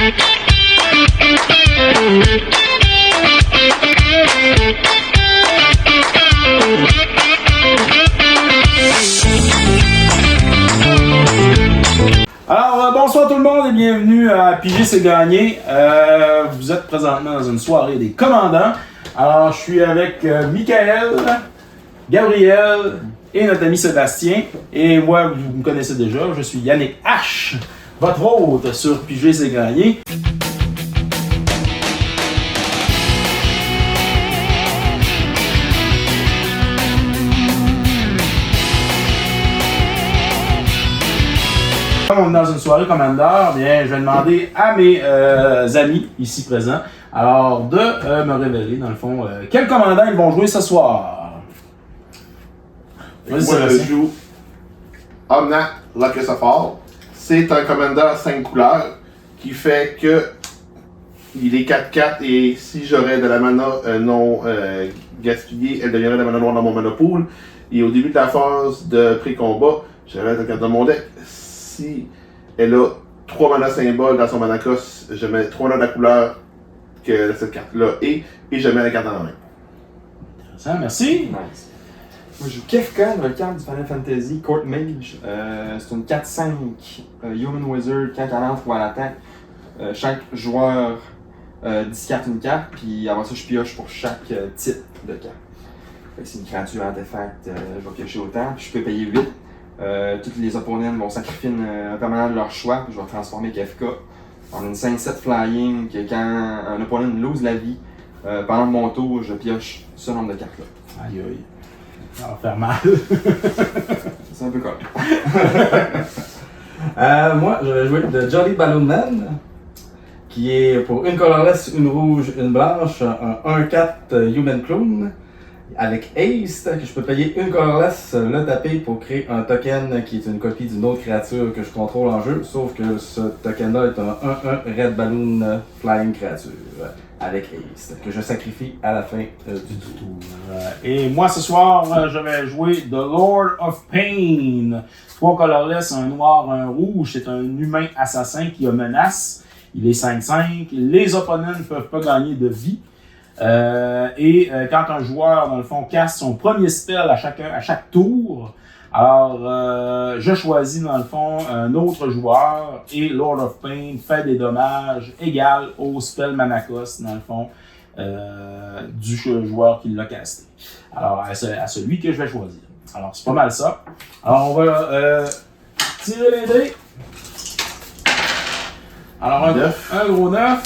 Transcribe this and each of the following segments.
Alors, bonsoir tout le monde et bienvenue à Piger c'est gagné. Vous êtes présentement dans une soirée des commandants. Alors, je suis avec Michael, Gabriel et notre ami Sébastien. Et moi, vous me connaissez déjà, je suis Yannick H, votre hôte sur Piger c'est gagné. Comme on est dans une soirée commandeur, bien, je vais demander à mes amis ici présents alors de me révéler, dans le fond, quel commandant ils vont jouer ce soir. Moi, je joue Omnath Locusafal. C'est un commandeur 5 couleurs qui fait que il est 4-4 et si j'aurais de la mana non gaspillée, elle deviendrait de la mana noire dans mon mana pool. Et au début de la phase de pré-combat, j'aurais la carte dans mon deck. Si elle a 3 mana symboles dans son mana cost, je mets 3 mana de la couleur que cette carte-là est et je mets la carte dans la main. Intéressant, merci. Nice. Moi, je joue Kefka, dans le cadre du Final Fantasy Court Mage. C'est une 4-5 Human Wizard. Quand elle entre ou à l'attaque, chaque joueur discarte une carte, puis avant ça, je pioche pour chaque type de carte. Fait que c'est une créature artefact, je vais piocher autant, puis je peux payer 8. Tous les opponents vont sacrifier un permanent de leur choix, puis je vais transformer Kefka en une 5-7 flying, que quand un opponent me lose la vie, pendant mon tour, je pioche ce nombre de cartes-là. Aïe aïe. Ça va faire mal. C'est un peu cool. Moi, je vais jouer de Jolly Balloon Man, qui est pour une colorless, une rouge, une blanche, un 1-4 Human Clone, avec Haste, que je peux payer une colorless, le taper pour créer un token qui est une copie d'une autre créature que je contrôle en jeu, sauf que ce token-là est un 1-1 Red Balloon Flying créature, avec Haste, que je sacrifie à la fin du tour. Et moi, ce soir, je vais jouer The Lord of Pain. 3 colorless, un noir, un rouge. C'est un humain assassin qui a menace. Il est 5-5. Les opponents ne peuvent pas gagner de vie. Quand un joueur, dans le fond, casse son premier spell à chaque tour, alors je choisis, dans le fond, un autre joueur et Lord of Pain fait des dommages égaux au spell mana cost, dans le fond, du joueur qui l'a casté. Alors, à celui que je vais choisir. Alors, c'est pas mal ça. Alors, on va tirer les dés. Alors, un gros 9.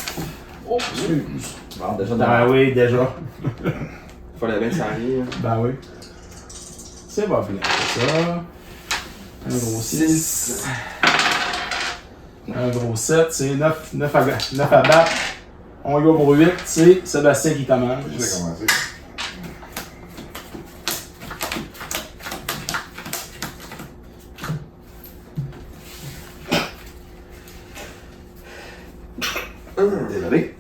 Oh, excuse. Bon, déjà Ben oui, déjà. Fallait bien s'arriver. Ben oui. C'est pas bien, c'est ça. Un gros 6. Un gros 7, c'est 9 à battre. On y va pour 8, c'est Sébastien qui commence. Je vais commencer. Désolé.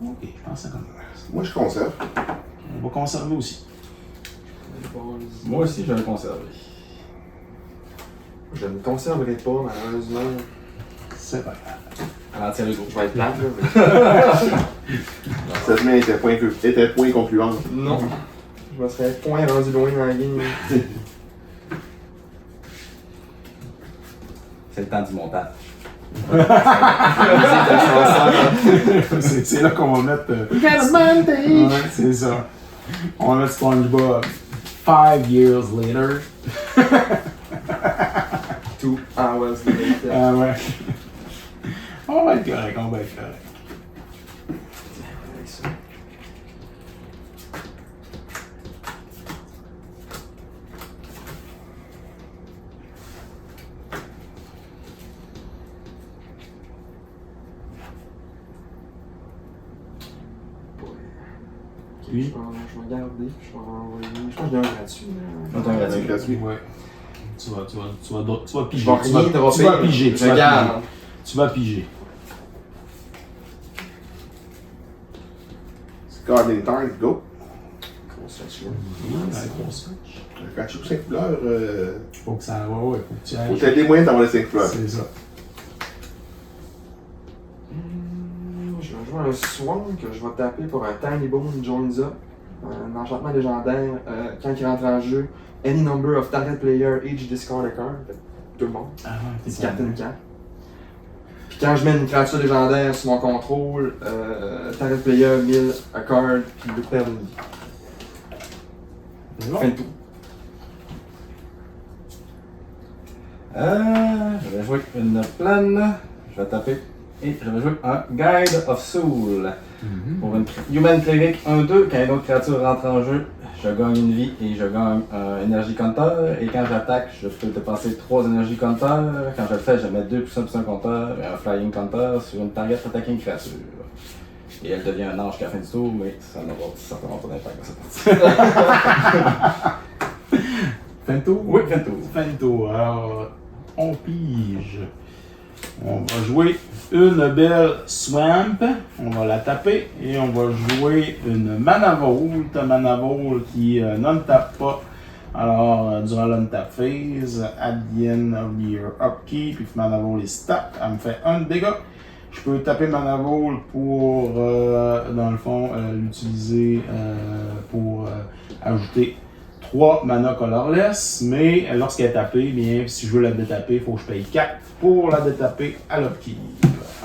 Ok, je pense que ça commence. Moi, je conserve. On va conserver aussi. Moi aussi, je vais le conserver. Je ne conserverai pas, malheureusement. C'est pas grave. Alors, tiens le gros. Je vais être plate, là. Cette main était point concluante. Non. Je me serais point rendu loin dans la game. C'est le temps du montage. C'est là qu'on va mettre. Ouais, c'est ça. On va mettre SpongeBob. 5 years later. 2 hours later. Ah ouais. On va être correct, on va être correct. Avec ça. Oui. Je vais garder, je vais renvoyer. Je pense que j'ai un gratuit. Un gratuit. Ouais. Tu vas piger. Je vais rien dropper. Tu vas piger. Je garde. Tu vas piger. Guarding Tarn, go. switch là. Gros switch. Quand tu joues 5 couleurs, Faut que ça. Ouais, faut que tu ailles. faut t'aider moyen d'avoir les 5 couleurs. C'est ça. Je vais jouer un Swan que je vais taper pour un Tiny Bone Joins Up. Un enchantement légendaire. Quand il rentre en jeu, any number of target player each discard a card. Tout le monde. Ah, C'est carte une carte. Puis quand je mets une créature légendaire sur mon contrôle, target player 1000 a card, puis il perd une vie. C'est bon. Fin de tour. Je vais jouer une plaine. Je vais taper. Et je vais jouer un Guide of Soul. Pour une Human Cleric 1-2, quand une autre créature rentre en jeu, je gagne une vie et je gagne un Energy Counter. Et quand j'attaque, je peux dépenser 3 Energy Counter. Quand je le fais, je mets 2 +1/+1 Counter et un Flying Counter sur une target attacking créature. Et elle devient un ange qu'à la fin du tour, mais ça n'aura certainement pas d'impact dans cette partie. Fin de tour? Oui, fin de tour. Fin de tour. Alors, on pige. On va jouer une belle Swamp. On va la taper. Et on va jouer une Mana Vault. Mana Vault qui non-tape pas. Alors, durant l'untap phase, at the end of your upkeep, if Mana Vault is tapped, elle me fait 1 dégât. Je peux taper Mana Vault pour, dans le fond, l'utiliser pour ajouter 3 mana colorless, mais lorsqu'elle est tapée, bien, si je veux la détaper, il faut que je paye 4 pour la détaper à l'upkeep.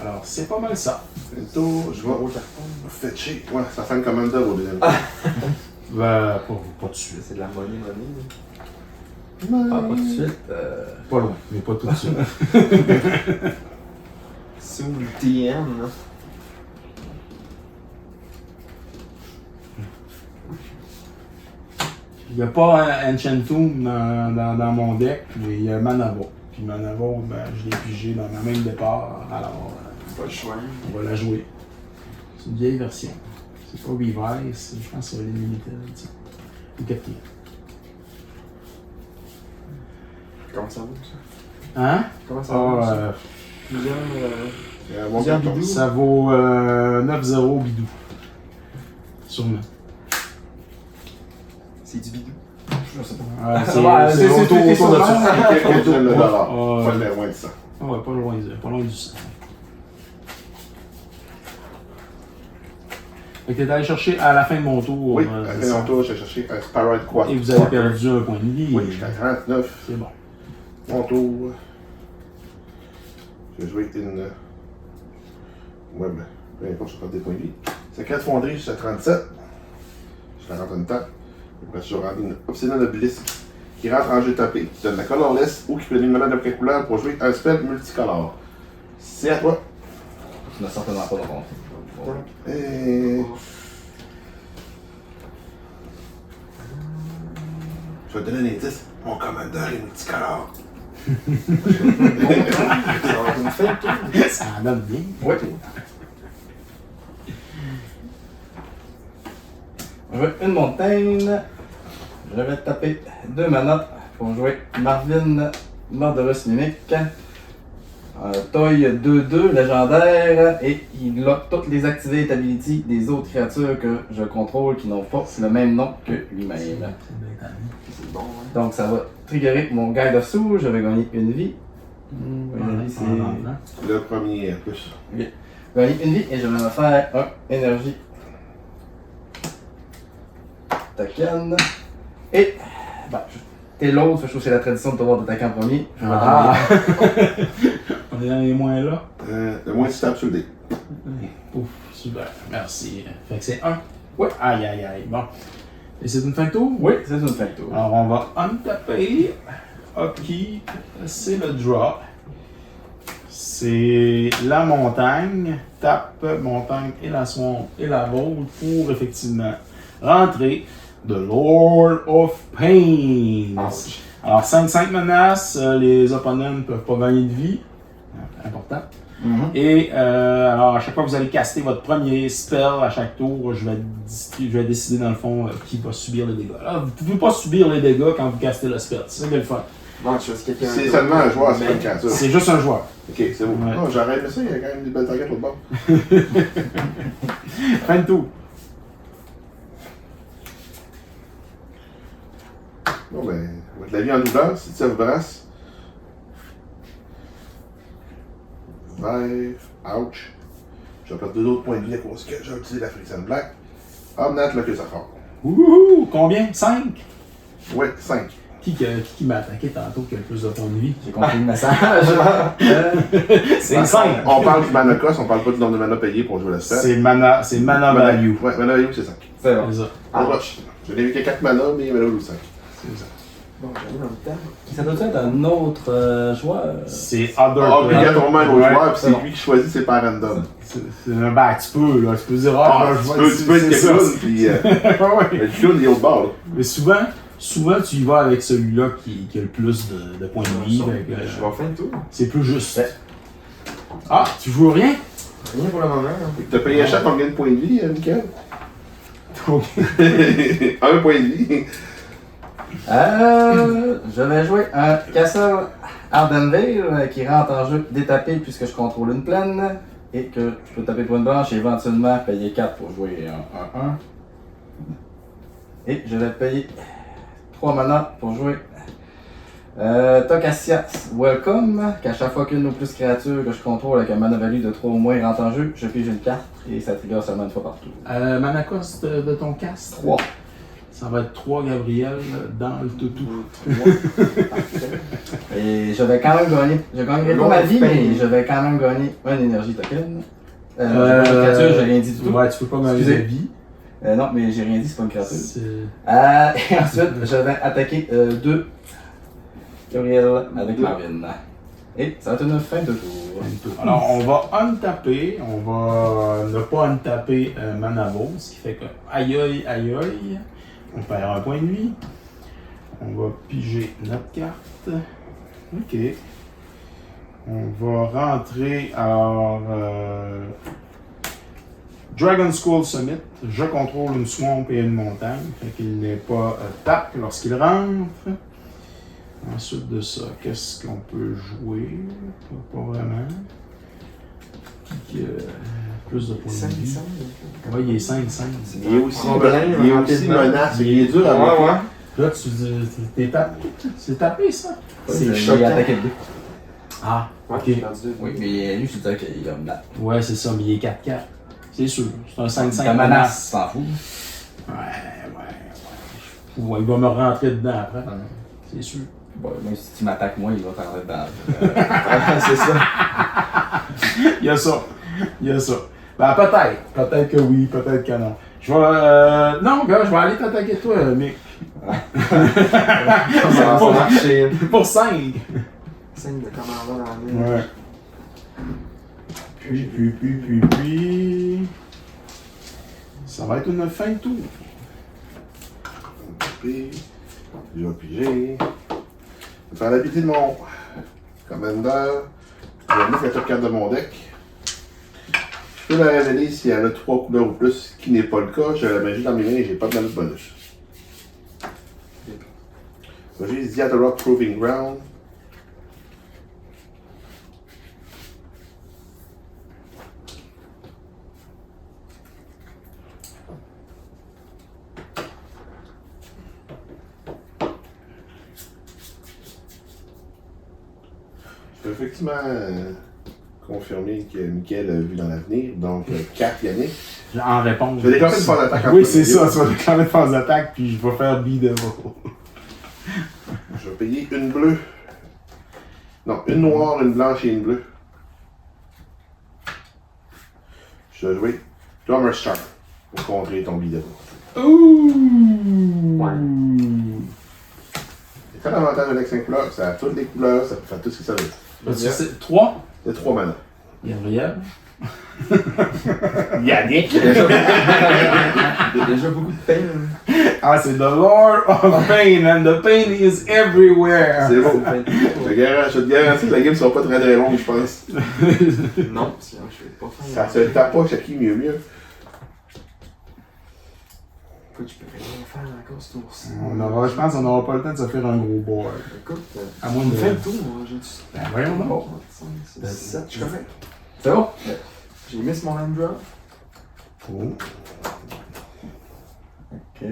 Alors, c'est pas mal ça. Bientôt, je vais Gros carton. fetcher. Ouais, ça fait une commander au deuxième. Pas tout de suite. C'est de la monnaie. Ah, pas tout de suite. Pas loin, mais pas tout de suite. Sous le TN. là. Il n'y a pas un Enchantoon dans mon deck, mais il y a Manavo. Puis Manavo, ben, je l'ai pigé dans ma main de départ, alors Pas le choix. on va la jouer. C'est une vieille version. C'est pas Revice, je pense que c'est Limited. Ou 4. Comment ça vaut ça? Hein? Comment ça vaut ça? Ah, Plusieurs. Bon, Plusieurs bon, bidous. ça vaut 9-0 bidou. Sûrement. C'est du bidou. Je sais pas. C'est autour de ça. Autour de le dollar. Ouais. Pas de loin de ça. Ouais, pas loin du sang. Fait que t'es allé chercher à la fin de mon tour. Oui, à la fin de tour, j'ai cherché un Sparrow Quad. Et vous avez perdu un point de vie. Oui, j'étais à 39. C'est bon. Mon tour. Je vais jouer une. Ouais, ben, peu importe, je vais prendre des points de vie. Secret fonderie, je suis à 37. Je la rentre en temps. Après, je vais rendre une Obsidian Obélisque qui rentre en jeu tapé, qui donne la colorless ou qui peut donner une menace de quelle couleur pour jouer un spell multicolore. C'est à toi. Tu n'as certainement pas de compte. Et... Je vais te donner un indice. Mon commandeur est multicolore. Ça va être une fin de tour. Ça en donne bien. Oui. Je vais une montagne. Je vais taper 2 mana pour jouer Marvin Murderous Mimic. Toy 2-2 légendaire et il a toutes les activités abilities des autres créatures que je contrôle qui n'ont pas le même nom que lui-même. C'est bon, hein. Donc ça va triggerer mon Guide of Soul, je vais gagner une vie. Une vie, c'est... Le premier plus. Gagner une vie et je vais me faire un énergie token. Et bah, t'es l'autre, je trouve que c'est la tradition de te voir d'attaquer en premier. Je vais donner- On est dans les moins là. Le moins stable sur le dé. Ouf, super. Merci. Fait que c'est 1. Ouais. Aïe, aïe, aïe. Bon. Et c'est une fin de tour? Oui, c'est une fin de tour. Alors, on va untaper. Upkeep. C'est le draw. C'est la montagne. Tape montagne et la swamp et la vault pour effectivement rentrer The Lord of Pain. Ouch. Alors, 5-5 menaces. Les opponents ne peuvent pas gagner de vie. Important. Et alors, à chaque fois que vous allez caster votre premier spell, à chaque tour, je vais décider dans le fond qui va subir les dégâts. Alors, vous ne pouvez pas subir les dégâts quand vous castez le spell. C'est ça qui est le fun. Non, tu choisis quelqu'un. C'est d'autre. seulement un joueur, c'est pas une Mais- créature. C'est juste un joueur. Ok, c'est bon. Ouais. Non, j'aurais aimé ça, il y a quand même des belles targets l'autre bord. Fin de tour. La vie en douleur, si tu brasse. Vert, ouch. Je vais perdre 2 autres points de vie à cause que j'ai utilisé la Freeze and Black. Omnat, là que ça fort. Ouh, combien? 5? Ouais, 5. Qui m'a attaqué tantôt qui a le plus de points de vie? J'ai compris le message. C'est 5. On parle du mana cost, on parle pas du nombre de mana payé pour jouer la spell. C'est mana value. Ouais, mana value, c'est 5. C'est bon. C'est ça. Ouch. Je n'ai vu que 4 mana, mais mana value 5. C'est ça. Bon, j'arrive dans le temps. Ça doit être un autre joueur. C'est other Obligatoirement un autre Ouais, joueur, puis c'est bon. lui qui choisit, c'est pas random. C'est un tu peux, là. Tu peux dire, Tu peux être clown, puis Ouais. le clown il est au bord, là. Mais souvent, tu y vas avec celui-là qui a le plus de points de vie. Fait que, Je vais faire le tour. c'est plus juste. Ah, tu joues rien? Rien pour le moment. Hein. T'as payé un chat combien de points de vie, Michael? Ok. 1 point de vie. Je vais jouer un Castle Ardenvale qui rentre en jeu détapé puisque je contrôle une plaine et que je peux taper pour une branche et éventuellement payer 4 pour jouer un 1. Et je vais payer 3 mana pour jouer Tocassia's Welcome, qu'à chaque fois qu'une ou plus créatures que je contrôle avec un mana value de 3 ou moins rentre en jeu, je pige une carte et ça trigger seulement une fois par tour. Mana cost de ton cast? 3. Ça va être 3 Gabriel dans le toutou. Et je vais quand même gagner. Je gagnerai pas ma vie, mais je vais quand même gagner un énergie token. J'ai pas de créature, j'ai rien dit du tout. Ouais, tu peux pas gagner Excusez. de vie. Non, mais j'ai rien dit, c'est pas une créature. C'est- Et ensuite, je vais attaquer 2 Gabriel avec Marvin. Et ça va être une fin de tour. Alors, on va untaper, on va ne pas untaper Manavo, ce qui fait que aïe aïe aïe aïe, on perd un point de vie. On va piger notre carte. Ok. On va rentrer alors Dragon School Summit. Je contrôle une swamp et une montagne, fait qu'il n'est pas tap lorsqu'il rentre. Ensuite de ça, qu'est-ce qu'on peut jouer? Pas vraiment. Plus de points de vie. Ouais, il est 5-5. Il est aussi menace, il est dur à Ouais, voir. ouais. Là, tu dis, t'es tapé. C'est tapé, ça? C'est J'ai choquant. attaqué 2. Ah, Ouais, ok. j'ai perdu 2. Oui, mais lui, je te dis qu'il a une date. Ouais, c'est ça, mais il est 4-4. C'est sûr. C'est un 5-5. Ta menace, s'en fout. Ouais, il va me rentrer dedans après. C'est sûr. Bon, même si tu m'attaques, moi, il va t'en dedans. C'est ça. Il y a ça. Il y a ça. Ben, peut-être. Peut-être que oui, peut-être que non. Je vais. Non, gars, je vais aller t'attaquer toi, Mick. Ça va marcher. Pour 5. 5 de commandant dans la Ouais. Puis. Ça va être une fin de tour. Je vais piger. Je vais faire l'habitude de mon commander. Je vais mettre la top carte de mon deck. Je peux la révéler si elle a 3 couleurs ou plus, ce qui n'est pas le cas. J'ai la magie dans mes mains et j'ai pas de malus bonus. J'ai Ziadora Proving Ground. Je peux effectivement confirmer que Mickaël a vu dans l'avenir, donc 4 Yannick. En réponse. Je vais déclencher une phase d'attaque. Oui, c'est ça. Tu vas déclencher une phase d'attaque, puis je vais faire Be-Devil. Je vais payer une bleue. Non, une noire, une blanche et une bleue. Je vais jouer Drummer Star pour contrer ton Be-Devil. Ouh! Ouais. C'est quoi l'avantage de l'ex couleurs? Ça a toutes les couleurs, ça peut faire tout ce que ça veut. C'est 3. Il y a 3 mana. Gabriel. Yannick! Il y a déjà beaucoup de peine. Ah, c'est The Lord of Pain, and the pain is everywhere. C'est bon. Je te garantis que la game sera pas très très longue, je pense. Non, sinon je vais pas Ça faire. se tape pas, Shaki, mieux. Écoute, je peux rien faire encore ce tour-ci. Je pense qu'on n'aura pas le temps de se faire un gros board. Écoute, À moins on de. fait le tour, moi. J'ai du. Ben voyons donc. Bon, 5, 6, 7, je suis correct. C'est bon? J'ai mis mon hand drop. Oh. Ok.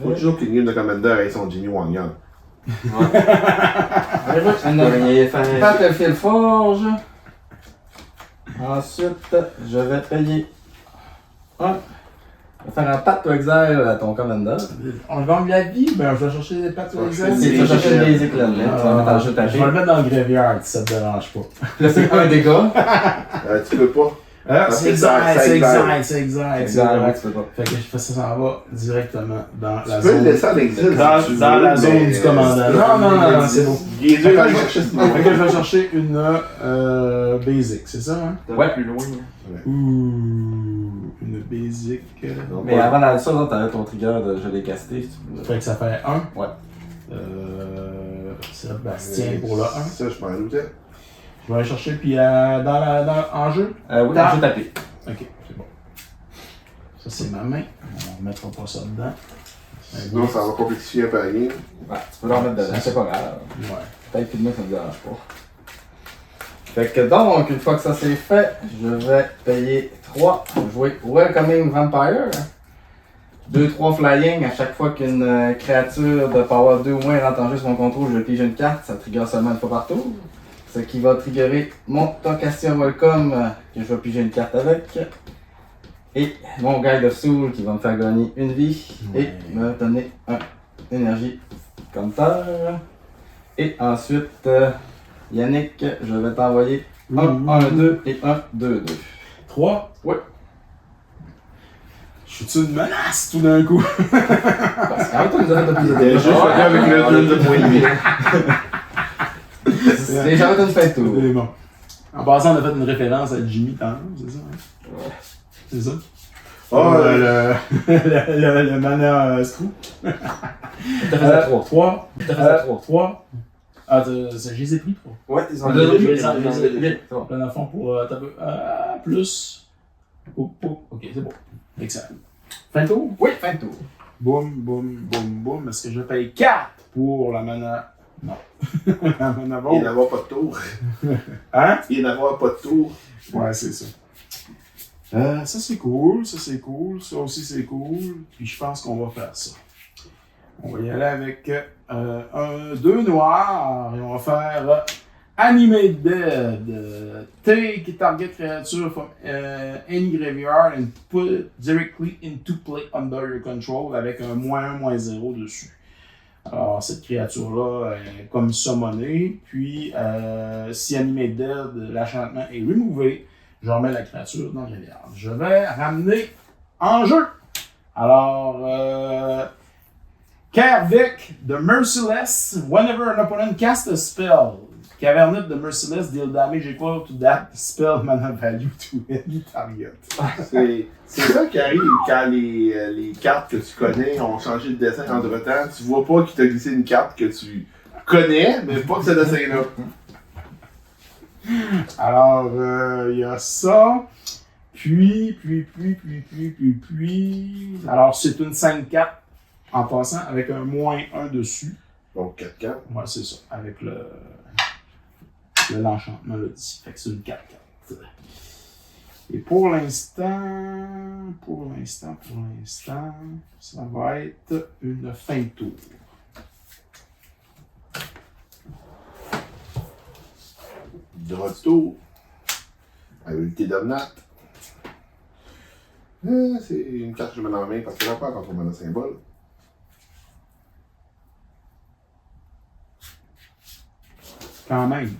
Faut toujours qu'une game de Commander ait son Jimmy Wang Yang. Battlefield Forge. Ensuite, je vais payer un. Je vais faire un Path to Exile à ton Commander. On gagne la vie, ben je vais chercher des pattes Ouais, sur c'est- Tu vas chercher le basic là, tu vas mettre en jeu Je tapé. vais le mettre dans le graveyard si ça te dérange pas. Là, c'est un dégât. Tu peux pas. C'est exact, exact, c'est exact. Exactement, tu peux pas. Fait que je fais ça, ça va directement dans la Tu peux le zone. laisser en exil Dans- si tu dans veux, la zone mais, du commandant. Non, c'est bon. Il est dur à aller chercher ce Fait moment. que je vais chercher une basic, c'est ça, hein? Ouais, plus loin. Ouh, une basic. Non, Mais pas- avant d'aller ça, t'avais ton trigger de je l'ai casté. Si tu veux. Fait que ça fait 1. Ouais. Sébastien pour le 1. Ça, je m'en doutais. Je vais aller chercher, puis en jeu. Oui, en jeu tapé. Ok, c'est bon. Ça, c'est ma main. On ne mettra pas ça dedans. Sinon, ça va complexifier un peu la game. Ouais, tu peux l'en mettre dedans, c'est pas grave. Ouais. Peut-être que de moi, ça me dérange pas. Fait que donc, une fois que ça c'est fait, je vais payer 3 pour jouer Welcoming Vampire. 2-3 flying à chaque fois qu'une créature de power 2 ou moins rentre en jeu sur mon contrôle, je pige une carte, ça trigger seulement une fois par tour. Ce qui va triggerer mon Tocastia Welcome, que je vais piger une carte avec. Et mon Guide of Soul qui va me faire gagner une vie et me donner un énergie compteur. Et ensuite, Yannick, je vais t'envoyer un 1-2 et un 2-2. 3. Ouais. Je suis une menace tout d'un coup. Parce que quand nous avons fait Il est juste de avec le 2 de moyen. Les gens ont une fin de tour. C'est bon. En passant, on a fait une référence à Jimmy tantôt, c'est ça? Hein? Ouais. C'est ça? Oh, le mana Screw. T'as fait 3. 3. T'as fait 3. 3. Ah, je les ai pris 3. Ouais, ils ont On l'a déjà dit, joué. c'est bon. Là, dans le fond, pour plus. Ok, c'est bon. Excellent. Fin de tour? Oui, fin de tour. Boum, boum, boum, boum. Est-ce que je paye 4 pour la mana? Non. La mana Il vaut. n'avoir pas de tour. Hein? Il n'avoir pas de tour. Ouais, c'est ça. Ça, c'est cool. Ça, c'est cool. Ça aussi, c'est cool. Puis, je pense qu'on va faire ça. On va y aller avec 2 noirs. Et on va faire Animate Dead. Take target creature from any graveyard and put it directly into play under your control avec un -1, -0 dessus. Alors, cette créature-là est comme summonée. Puis, si Animate Dead, l'enchantement est remové, je remets la créature dans le graveyard. Je vais ramener en jeu. Alors, Kervik de Merciless. Whenever an opponent casts a spell, Cavernite de Merciless deal damage equal to that spell mana value to any target. C'est ça qui arrive quand les cartes que tu connais ont changé de dessin entre-temps. Tu vois pas qu'il t'a glissé une carte que tu connais, mais pas ce dessin-là. Alors, il y a ça. Puis. Alors, c'est une 5-4 en passant avec un -1 dessus. Donc 4 cartes. Ouais, c'est ça. Avec l'enchantement là dessus. Fait que c'est une 4-4. Et pour l'instant, ça va être une fin de tour. Droit du tour. Habilité dominante. C'est une carte que je mets dans la main parce que j'ai pas quand on met le symbole. Quand même.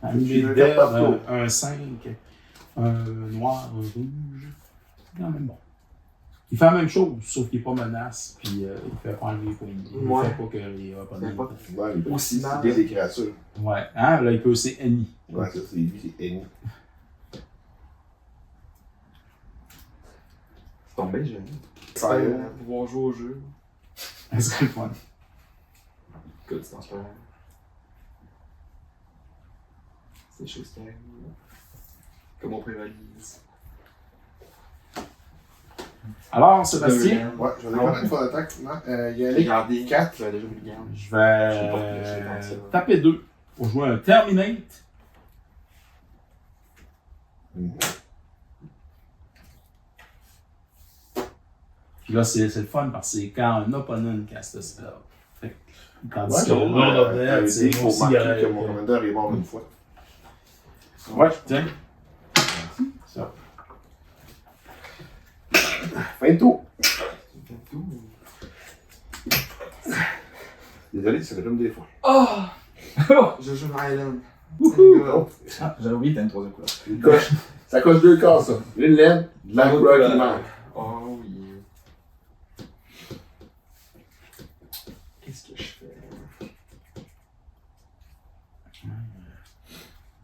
Un Tu veux faire partout. un 5, un noir, un rouge. C'est quand même bon. Il fait la même chose, sauf qu'il n'est pas menace, puis il fait pas enlever les points de vie. Il Ouais. fait pas que les opponents. Ouais, il peut Aussi mal. cibler des créatures. Ouais, hein, là il peut aussi Annie. Ouais, ça c'est lui, c'est Annie. C'est tombé, j'ai Fire. pouvoir jouer au jeu. Est-ce que le fun? Écoute, c'est transparent. C'est des choses qui arrivent. Comme on prévalise. Alors, Sébastien, Ouais, j'en ai pas une fois d'attaque. Non, il y a les Regardez, 4. tu as déjà vu le gamme. je Je sais pas, vais je sais taper 2 pour jouer un Terminate. Puis là, c'est le fun parce que c'est quand un opponent casse le spell. Fait que, tandis Ouais, que Lord of Death, c'est il faut aussi... marquer que mon commandeur est mort une fois. Ouais, tiens. Ça. Fin de tour. Désolé, c'est comme des fois. Oh! Je joue Highland. Wouhou! Ah, j'avais oublié que t'as une troisième couleur. Une coche. Ça coche 2 cases, ça. Une laine, de la couleur qui manque. Oh oui. Qu'est-ce que je fais?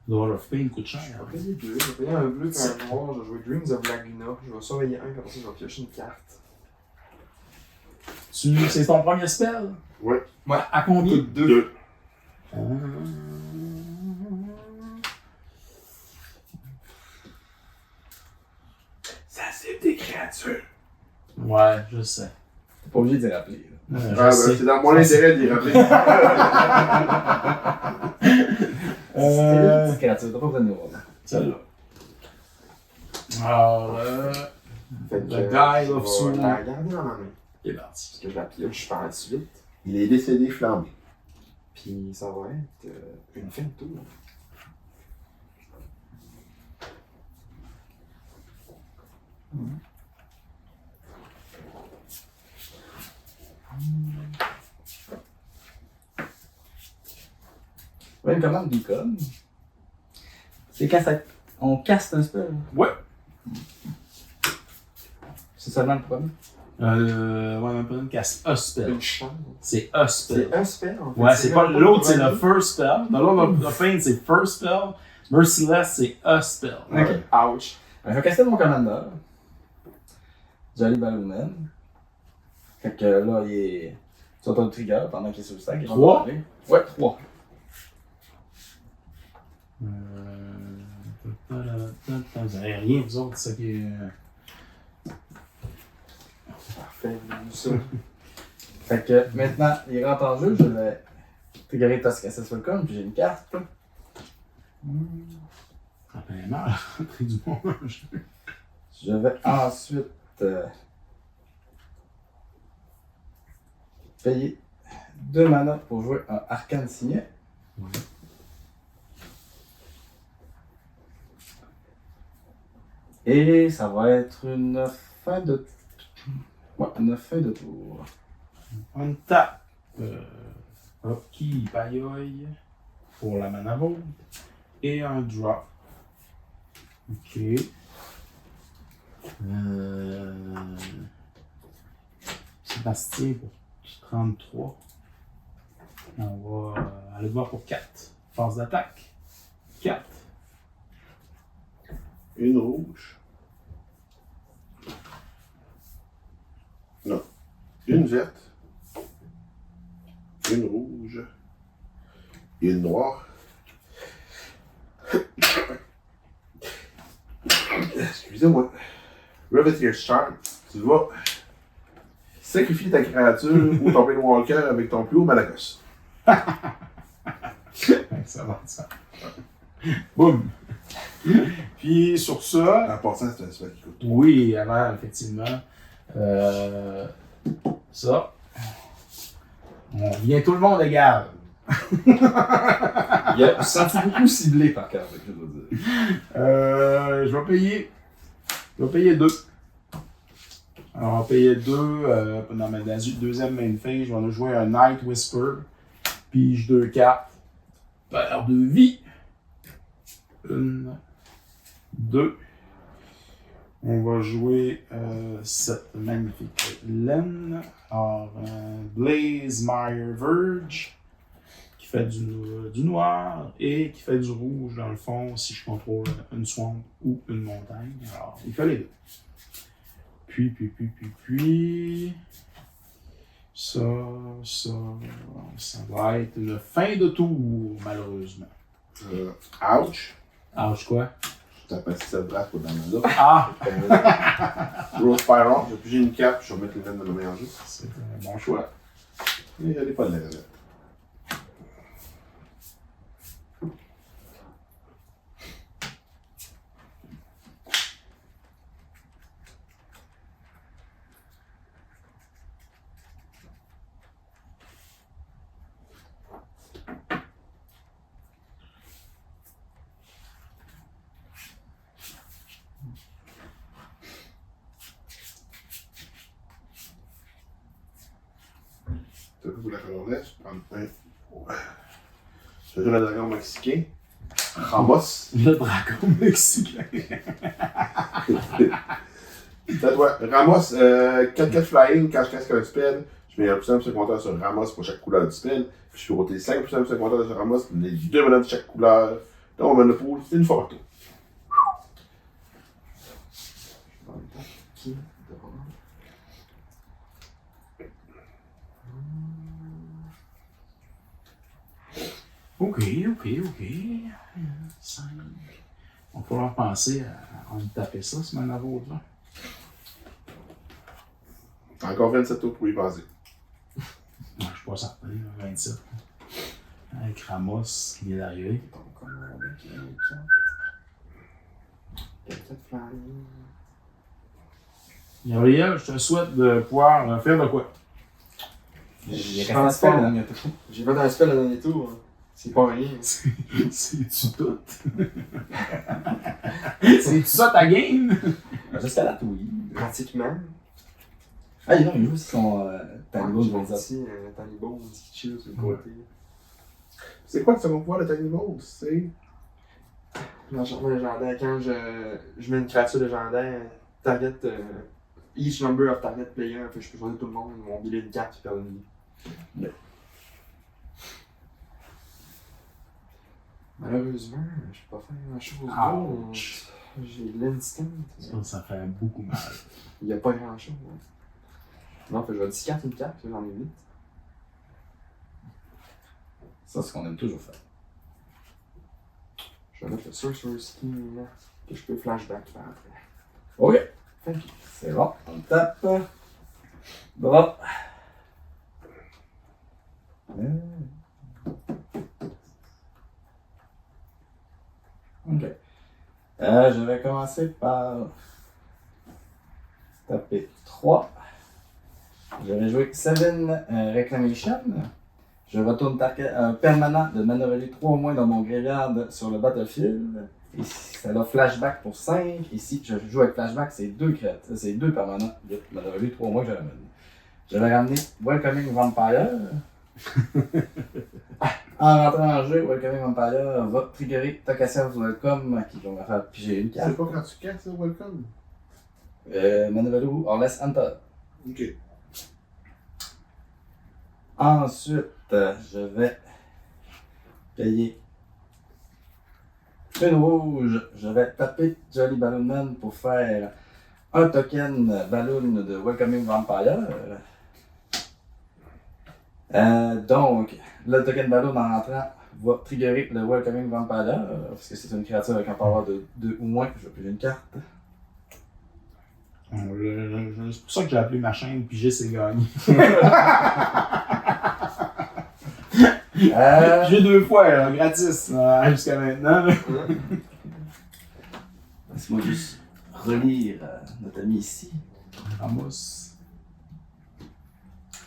Lord of Pain coûte cher. Je vais payer deux. Je vais payer un bleu et un noir. Je vais jouer Dreams of Laguna. Je vais surveiller un, puis après ça, je vais piocher une carte. C'est ton premier spell? Ouais. Ouais. À combien? Coûte deux. 2. Ça, c'est des créatures. Ouais, je sais. T'es pas obligé d'y rappeler. Là. Je Ah, ben, sais. c'est dans mon intérêt d'y rappeler. C'est une petite créature, t'as pas besoin de nous voir. Celle-là. Alors, Fait que, le Guide of je Soul. vais la garder dans ma main. il est parti. Parce que je la pioche par la suite. Il est décédé flambé. Puis ça va être une fin de tour. Ouais, une commande Beacon. C'est quand on caste un spell. Ouais. C'est seulement le premier. Ouais, même pas une casse a spell. Une chance. C'est a spell. C'est un spell en fait. Ouais, c'est pas même l'autre, c'est le le first spell. Dans Lord of Pain, c'est first spell. Merciless, c'est a spell. Ok. Ouch. Je vais caster mon commandeur. Jolly Ballooman. Fait que là, il est sur ton trigger pendant qu'il est sur le stack. 3? Ouais, 3. Vous avez rien, vous autres, c'est ça qui est. Parfait, j'ai vu ça. Fait que maintenant, il rentre en jeu. Je vais triggerer Taskassus Welcome, puis j'ai une carte. Ça fait mal, rentrer du monde. Je vais ensuite payer 2 mana pour jouer un Arcane Signet. Ouais. Et ça va être une fin de... Ouais, une fin de tour. On tape. Hockey Bayoy pour la mana vault. Et un drop. Ok. Sébastien pour 33. On va aller voir pour 4. Phase d'attaque. 4. Une rouge. Non. Une verte. Une rouge. Et une noire. Excusez-moi. Riveteer's Charm. Tu vas sacrifier ta créature ou ton Walker avec ton plus haut Malakos. Excellent ça. Boum. Puis sur ça, En passant, c'est un spell qui coûte. oui, alors effectivement, ça, on vient tout le monde égal. Il a senti beaucoup ciblé par carte, je dois dire. Je vais payer 2. Alors, on va payer 2 dans ma deuxième main phase. Je vais jouer un Night Whisper. Pige 2 cartes. Paire de vie. 1, 2. On va jouer cette magnifique laine. Alors, Blazemire Verge, qui fait du noir et qui fait du rouge dans le fond si je contrôle une swamp ou une montagne. Alors, il fait les deux. Puis. Ça va être une fin de tour, malheureusement. Ouch. Ouch, quoi? T'as passé cette brasse pour dans ma là. Ah! Rose Pyron, j'ai pigé une cape, je vais mettre les veines de ma main en jeu. C'est un bon choix. Et elle est pas de la gazette. la colorless. Je prends un. Je joue le dragon mexicain. Ramos. Le dragon mexicain. C'est à toi. Ramos, 4-4 flying, quand je casse un spell, je mets 1% de supplémentaire sur Ramos pour chaque couleur du spell. Puis je peux roter 5% de supplémentaire sur Ramos, les 2 mana de chaque couleur. Dans mon mana pool, c'est une fois par tour. Ok. 5. On va falloir penser à taper ça, ce manavode-là. Encore 27 tours pour y passer. Ouais, je suis pas certain, 27. Avec Ramos qui vient d'arriver. Gabriel, je te souhaite de pouvoir faire de quoi? Il y a un spell le dernier tour. J'ai fait un spell le dernier tour. C'est pas rien. C'est-tu tout? C'est-tu ça ta game? Jusqu'à la oui. Pratiquement. Ah, non, il joue aussi son Tiny Bones, J'ai on va ici un Tiny Bones qui chill sur le côté. C'est quoi le second pouvoir de Tiny Bones? C'est. L'enchantement légendaire, quand je mets une créature légendaire, target each number of target player, fait que je peux choisir tout le monde, mon billet de carte qui perd une vie. Malheureusement, je peux pas faire grand chose. Ouch. J'ai l'instant. Ça fait beaucoup mal. Il n'y a pas grand chose. Hein. Non, fait que je vais discarter une carte, j'en ai 8. Ça, c'est ce qu'on aime toujours faire. Je vais mettre le Sorcerer's Scheme que je peux flashback faire après. Ok. Thank you. C'est bon. On tape. Bon. Ok. Je vais commencer par taper 3. Je vais jouer 7 Reclamation. Je retourne un permanent de mana value 3 au moins dans mon graveyard sur le battlefield. Et ça a flashback pour 5. Ici, je joue avec flashback, c'est 2 permanents de mana value 3 au moins que je ramène. Je vais ramener Welcoming Vampire. En rentrant en jeu, Welcoming Vampire va triggerer Tokasia's Welcome qui va me faire piger une C'est carte. pas quand tu casses, ça, Welcome? Mana value or less enter. Ok. Ensuite, je vais payer une rouge. Je vais taper Jolly Balloon Man pour faire un token Balloon de Welcoming Vampire. Donc, le token Balloon en rentrant va triggerer le Welcoming Vampire, parce que c'est une créature avec un power de 2 ou moins. Je vais piger une carte. C'est pour ça que j'ai appelé ma chaîne Piger c'est gagné. J'ai 2 fois gratis jusqu'à maintenant. Laisse-moi juste relire notre ami ici. Ramos.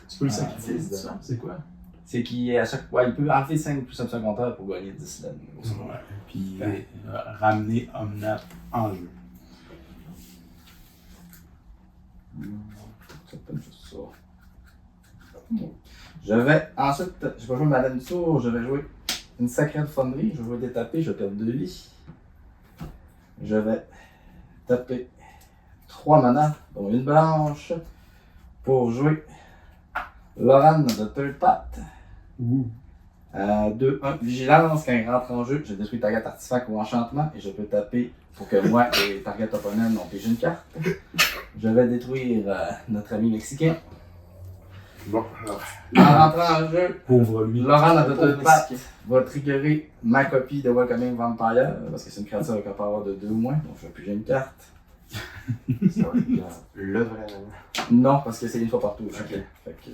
Tu peux le sacrifier, c'est ça? C'est quoi? C'est qu'il à chaque fois, il peut enlever 5 plus un compteur pour gagner 10 laines. Ouais. Puis ramener Omnat en jeu. C'est pas juste ça. Je vais ensuite, je vais jouer ma laine tour, je vais jouer une Sacred Fonderie, je vais détaper, je vais perdre 2 vies. Je vais taper 3 mana, dont une blanche, pour jouer Loran de Third Path. 2-1 vigilance, quand il rentre en jeu, je détruis target artefact ou enchantement et je peux taper pour que moi et target opponent on pige une carte. Je vais détruire notre ami mexicain. Bon, alors. En rentrant en jeu, Pauvre lui. Laurent de Third Path va triggerer ma copie de Welcoming Vampire parce que c'est une créature avec un power de 2 ou moins, donc je vais piger une carte. Ça va être le vrai. Non, parce que c'est une fois par tour. Ok. Fait que,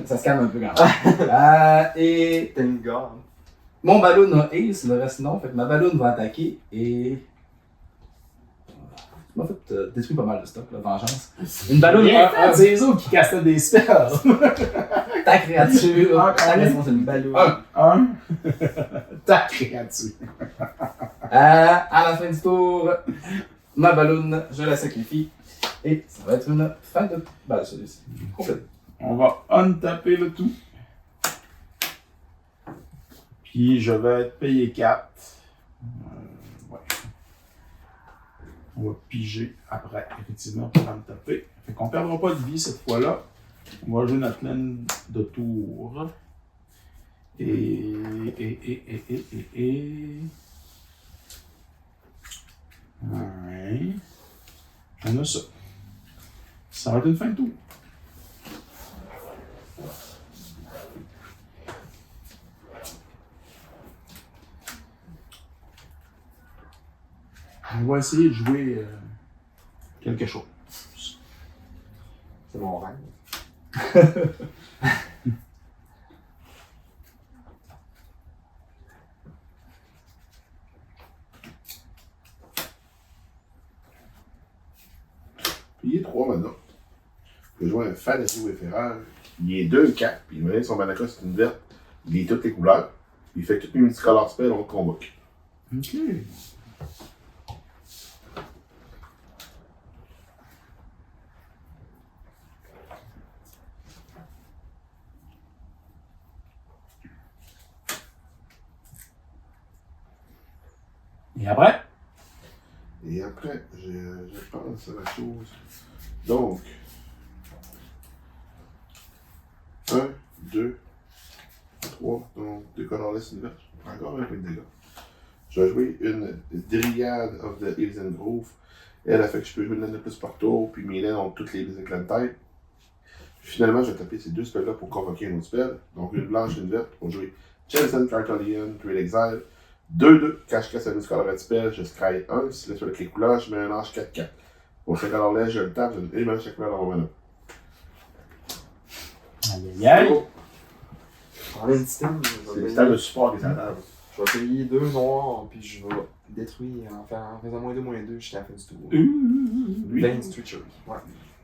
ça se calme un peu quand même. Et Thank God. mon ballon a ace, le reste non. Fait que ma ballon va attaquer et. Tu m'as fait détruire pas mal de stock, là, vengeance. Une ballon C'est les autres qui cassaient des spells. ta créature. Ta laisse-moi une ballon. Ta créature. À la fin du tour, ma ballon, je la sacrifie. Et ça va être une fin de. Ben, celui-ci. Complète. On va untaper le tout. Puis je vais être payé 4. Ouais. On va piger après, effectivement, pour untaper. Fait qu'on ne perdra pas de vie cette fois-là. On va jouer notre laine de tour. Et. Ouais. On a ça. Ça va être une fin de tour. On va essayer de jouer quelque chose. C'est mon rêve. Payé 3 mana. Je peux jouer un Fantasy Wayfarer. Il est 2-4, puis il me son mana cost c'est une verte. Il est toutes les couleurs. Il fait toutes mes multicolores spells, on le convoque. Ok. Et après? Et après, je pense à la chose. Donc, 1, 2, 3, donc 2 colorless, une verte. Encore un peu de dégâts. Je vais jouer une Dryad of the Hills and Grove. Elle a fait que je peux jouer une laine de plus par tour, puis mes laines ont toutes les éclats de tête. Finalement, je vais taper ces 2 spells-là pour convoquer un autre spell. Donc une blanche et une verte pour jouer Jensen Cartolian, Great Exile. 2-2, quand je casse un Discolored Spell, je scry 1. Si là, sur les couleurs, je mets un ange 4-4. Pour chaque colorless, je le tape, je donne une élément de chaque couleur dans mon mana. Aïe aïe aïe. En même temps, C'est le style de support qui est à la table. je vais payer 2 noirs, puis je vais détruire en faisant -2/-2 jusqu'à la fin du tour. Lui, Vance Twitchery. Ouais.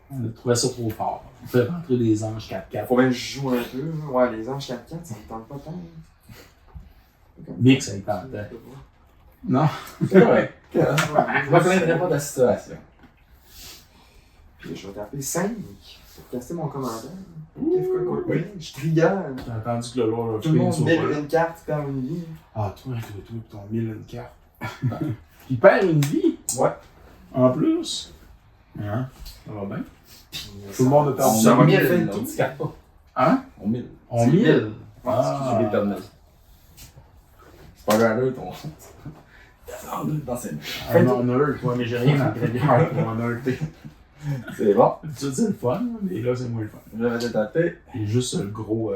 On a trouvé ça trop fort. On fait rentrer des anges 4-4. Faut bien que je joue un peu. Ouais, les anges 4-4, ça me tente pas tant. Nick, ça y tentait. Non? C'est correct. Je me plaindrai pas de la situation. Puis je vais taper 5 pour casser mon commandant. Kefka Courtmage, Trigal. T'as entendu que le Lord of Tout le Pain monde soit met pas là. une carte, perd une vie. Ah, toi, ton 1000 une carte. Il perd une vie? Ouais. En plus? Hein? Ça va bien? Puis, Tout le monde a perdu. Ça va bien mille, fait on tout. discarte pas. Hein? On mille. On C'est mille? Ah, j'ai oublié de perdre ma vie. C'est pas grave, ton. Dans ses mains. Un honneur, toi, mais j'ai rien en crédit pour honneur. C'est bon. Ça, c'est le fun, mais là, c'est moins le fun. Je vais détaper. Il y a juste le gros.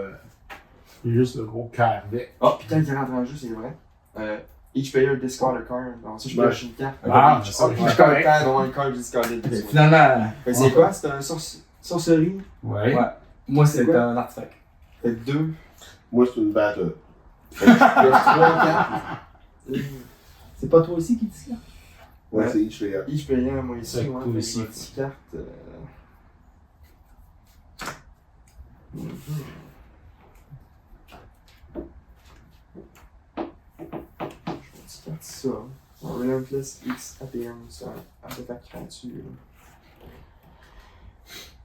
Il y a juste le gros carvet. Ah, puis quand il rentre en jeu, c'est vrai. Each player discard a card. Alors, ça, je Ouais. pioche une carte. Ah, Each ça, each c'est card correct. card, on a une carte discardée. Finalement. Fait que c'est quoi? C'est un sorcerie. Ouais. Ouais. Moi, c'est C'est quoi? un artefact. Fait que 2. moi, c'est une battle. Fait que je pioche 3 cartes. C'est pas toi aussi qui dis ça? Ouais, Ouais. c'est each player. Each player, moi ici, Fait que ouais. toi Fait que aussi. mes petites cartes. Je vais ça. Un Relentless X APM, c'est un artefact créature.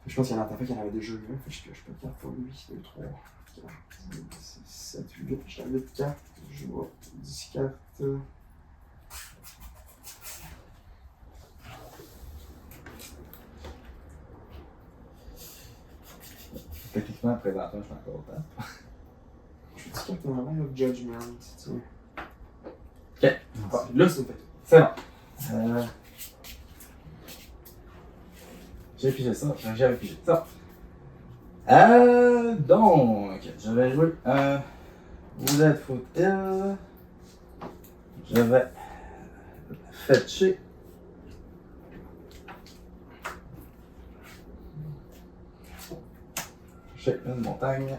Je pense qu'il y a un artefact qui en avait déjà eu un. Fait que je pioche pas de carte pour lui. 2, 3, 4, 5, 6, 7, 8. J'ai 8 cartes. Je vois 10 cartes. Techniquement, présentement, je suis encore au temps. Je suis 10 cartes en avant of Judgment. Tu sais. Ok. Ah, là, c'est fait. C'est bon. J'ai pigé ça. J'avais pigé ça. Donc, je vais jouer un Roulette Foot Hill. Je vais fetcher. J'ai une montagne.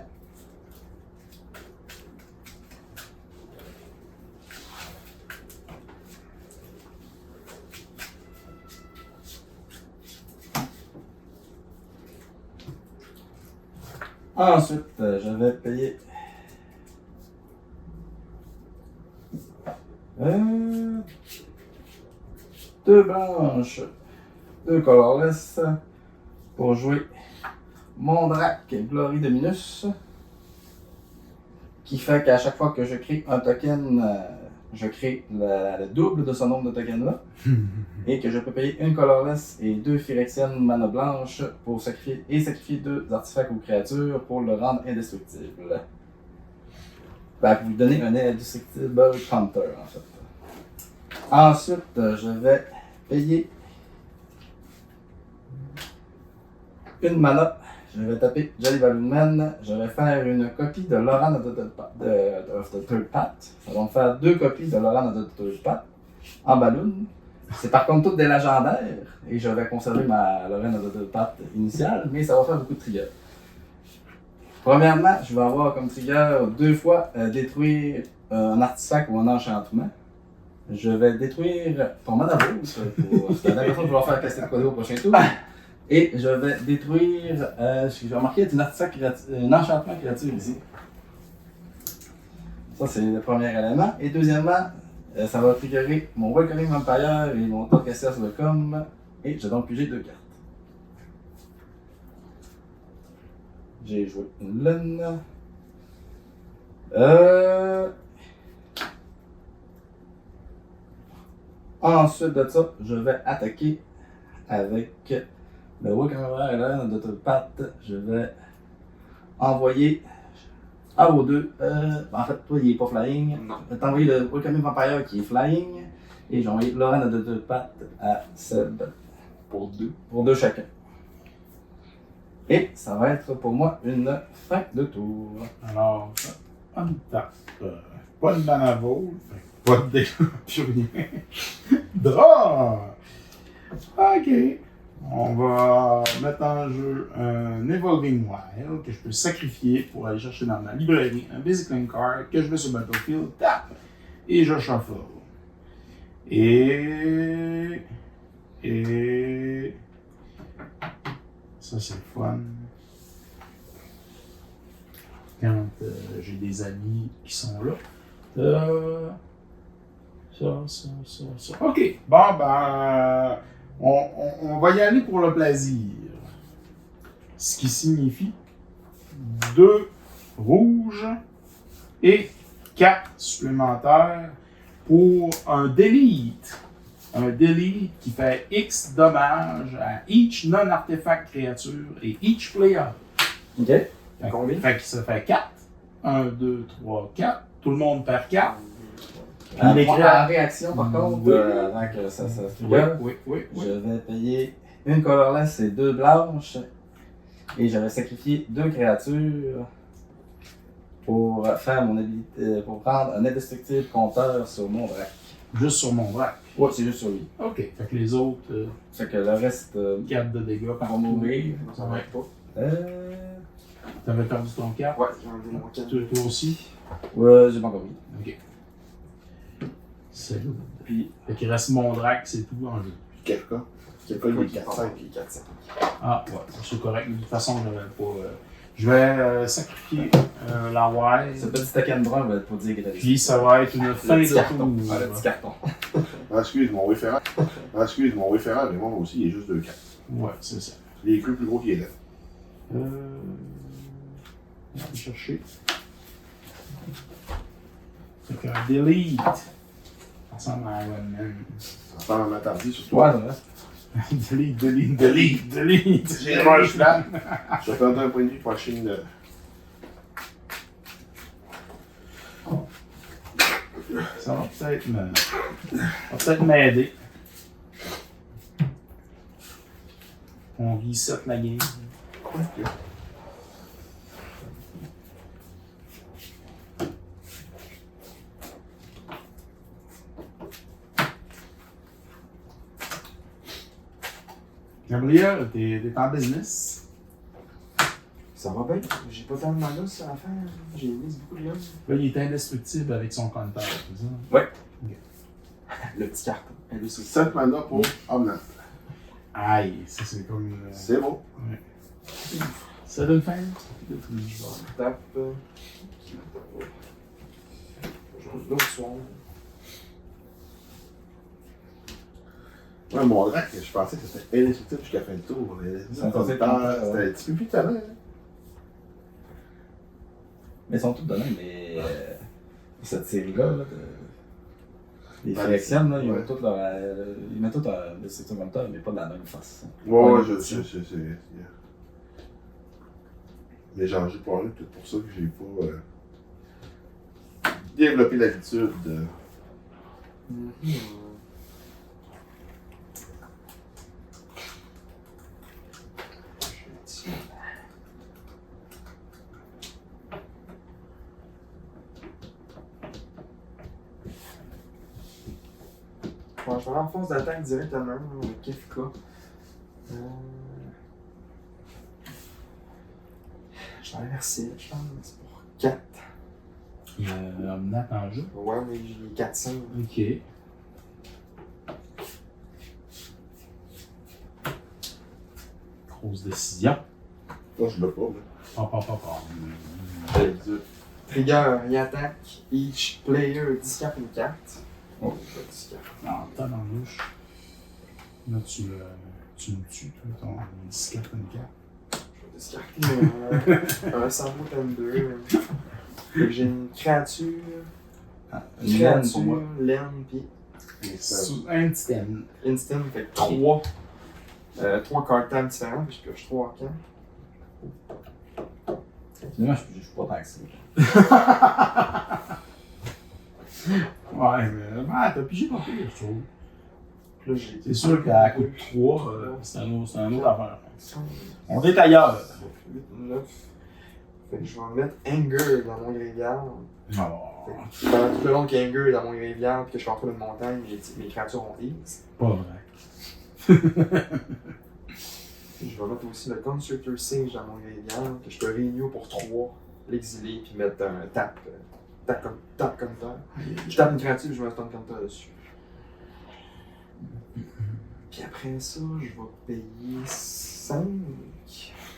Ensuite, je vais payer 2 blanches, 2 colorless pour jouer Mondrak Glory Dominus, qui fait qu'à chaque fois que je crée un token, je crée le double de ce nombre de tokens-là, et que je peux payer une colorless et 2 Phyrexian mana blanche pour sacrifier 2 artefacts ou créatures pour le rendre indestructible. Ben, pour lui donner un indestructible counter, en fait. Ensuite, je vais payer une mana. Je vais taper Jolly Balloon Man. Je vais faire une copie de Loran of the Third Path. Ça va me faire 2 copies de Loran of the Third Path en balloon. C'est par contre toutes des légendaires. Et je vais conserver ma Loran of the Third Path initiale, mais ça va faire beaucoup de triggers. Premièrement, je vais avoir comme trigger 2 fois détruire un artefact ou un enchantement. Je vais détruire ton mana boost pour la dernière fois que je vais leur faire casser le code au prochain tour. Et je vais détruire. J'ai remarqué qu'il y a un enchantement créature ici. Ça, c'est le premier élément. Et deuxièmement, ça va triggerer mon Welcoming Vampire et mon Torcaster's Welcome. Et je vais donc piger 2 cartes. J'ai joué une lune. Ensuite de ça, je vais attaquer avec le Welcome Vampire et la de Third Path. Je vais envoyer à vos deux. En fait, toi, il n'est pas flying. Je vais t'envoyer le Welcome Vampire qui est flying. Et je vais envoyer Loran de Third Path à Seb. Pour 2. Pour 2 chacun. Et ça va être pour moi une fin de tour. Alors, on tape. Pas de mana vault, pas de dégâts, plus rien. Draw! Ok. On va mettre en jeu un Evolving Wild que je peux sacrifier pour aller chercher dans ma librairie un Basic Link Card que je mets sur Battlefield, tap! Et je shuffle. Et ça, c'est le fun. Quand j'ai des amis qui sont là. Ça. OK. Bon, ben, on va y aller pour le plaisir. Ce qui signifie 2 rouges et 4 supplémentaires pour un delete. Un delete qui fait X dommages à each non-artefact créature et each player. Ok. Combien? Fait que ça fait 4. 1, 2, 3, 4. Tout le monde perd 4. En réaction, par contre, Oui. avant que ça se Oui. je vais payer une colorless et 2 blanches. Et je vais sacrifier 2 créatures pour faire mon habilité, pour prendre un indestructible compteur sur mon drac. Juste sur mon drac. Ouais, c'est juste sur lui. OK. Fait que les autres, Fait que le reste 4 de dégâts par va mourir. Ça va être pas. T'avais perdu ton 4. Ouais, j'ai enlevé mon 4. Toi aussi. Ouais, j'ai pas encore mis. OK. C'est good. Puis, Fait qu'il reste mon drac, c'est tout en jeu. Quelqu'un. Quelqu'un, il est 4-5. puis 4-5. Ah, ouais, c'est correct. De toute façon, je vais pas. Je vais sacrifier la wild. Ce petit token brun va pas dire qu'il est Puis ça va être une fin le petit de carton. tour. Ouais, le petit carton. Ah, excuse, mon référent. Mais moi aussi, il est juste 2 4. Ouais, c'est ça. Il est plus gros qu'il est là. On va chercher. Fait qu'un delete. Ça ressemble à Iron Man. Ça ressemble à ma tardie, surtout. Ouais, c'est vrai. delete. J'ai le rush là. Je vais perdre un point de vue pour acheter une. Ça va peut-être m'aider. On reset la game. Ok. Gabriel, t'es en business. Ça va bien. J'ai pas tant de mana sur la fin. J'ai mis beaucoup de love. Là, il est indestructible avec son compteur, c'est ça? Ouais. Ok. Le petit carton. Et le souci. 7 mana pour Omnat. Aïe, ça c'est comme. C'est beau. Ça donne fin? Tape. L'autre soir. Ouais, mon drac, je pensais que c'était indestructible jusqu'à la fin de tour. C'était un petit peu plus talent. Mais ils sont tous de même, mais cette série-là, les Phyrexians, là, ils mettent tous un destructeur mental, mais pas de la même façon. Ouais, je sais. Mais j'en joue pas un, peut-être pour ça que j'ai pas développé l'habitude de. Bon, je vais en force d'attaque directement avec Kefka. Je vais inverser, je pense, pour 4. Il y a un Omnat en jeu. Ouais, mais j'ai 400. Ok. Grosse décision. Ça, je l'ai pas, là. Trigger, il attaque. Each player discard une carte. Oh. Non, t'as dans le louche. Là, tu me tues, toi, ton discard une carte. Je vais discarter un Sambo Thunder. J'ai une créature. Une laine pour moi. Laine, pis Instant. instant, fait 3. 3 card time différents, puis je pioche 3 à camp. Finalement, je suis pas tant que ça. Ouais, mais t'as pigé pas pire, je trouve. Là, j'ai. C'est sûr qu'à coup de 3, c'est un autre affaire. On est ailleurs. 8, 9. Fait que je vais mettre Anger dans mon graveyard. Oh, Pendant tout le long qu'il y a Anger dans mon graveyard, que je suis en train d'une montagne, mes créatures ont ease. pas vrai. Je vais mettre aussi le Constrictor Sage dans mon graveyard, que je peux renew pour 3, l'exiler, puis mettre un tap counter. Je tape une créature et je mets un stun counter dessus. Puis après ça, je vais payer 5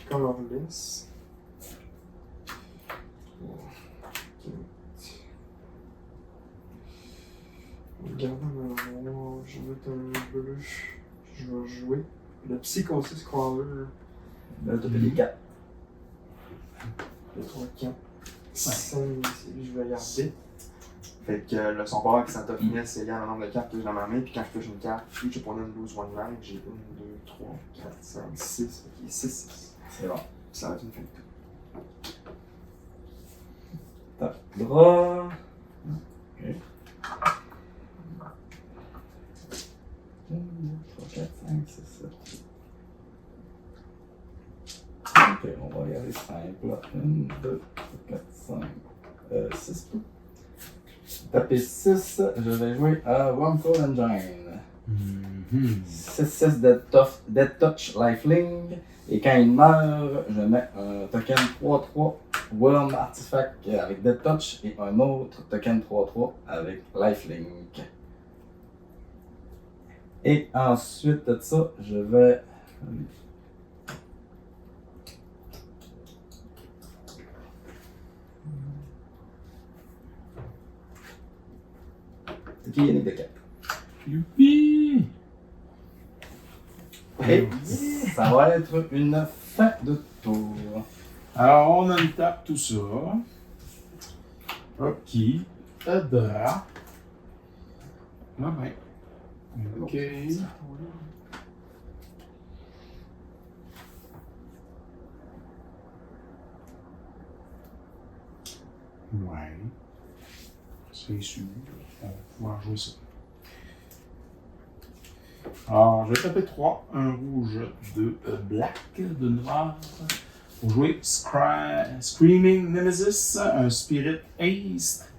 colorless. Regardez ma mémoire, je vais mettre un bleu. Je vais jouer le Psychosis Crawler. Là, t'as payé 4. Le 3, 4, 5, je vais garder. Fait que son power qui s'en finesse, c'est égal au nombre de cartes que j'ai dans ma main. Puis quand je touche une carte, puis je prends une lose one line, j'ai 1, 2, 3, 4, 5, 6. Ok, 6. C'est bon. Ça va être une fin de tout. Tape. Draw. Ok. 1, 2, 3, 4, 5, 6, 7. Ok, on va regarder simple. 1, 2, 3, 4, 5, 6. Taper 6, je vais jouer à Wurmcoil Engine. 6-6 Dead Touch Lifelink. Et quand il meurt, je mets un token 3-3 Worm Artifact avec Dead Touch et un autre token 3-3 avec Lifelink. Et ensuite de ça, je vais. Ok, il y en a de 4. Youpi! Et ça va être une fin de tour. Alors, on a une tape, tout ça. Ok. Adra. Ah ben. Ok. Ouais. C'est sûr. On va pouvoir jouer ça. Alors, je vais taper 3, un rouge, 2 black, 2 noir. Pour jouer Screaming Nemesis, un Spirit Haste,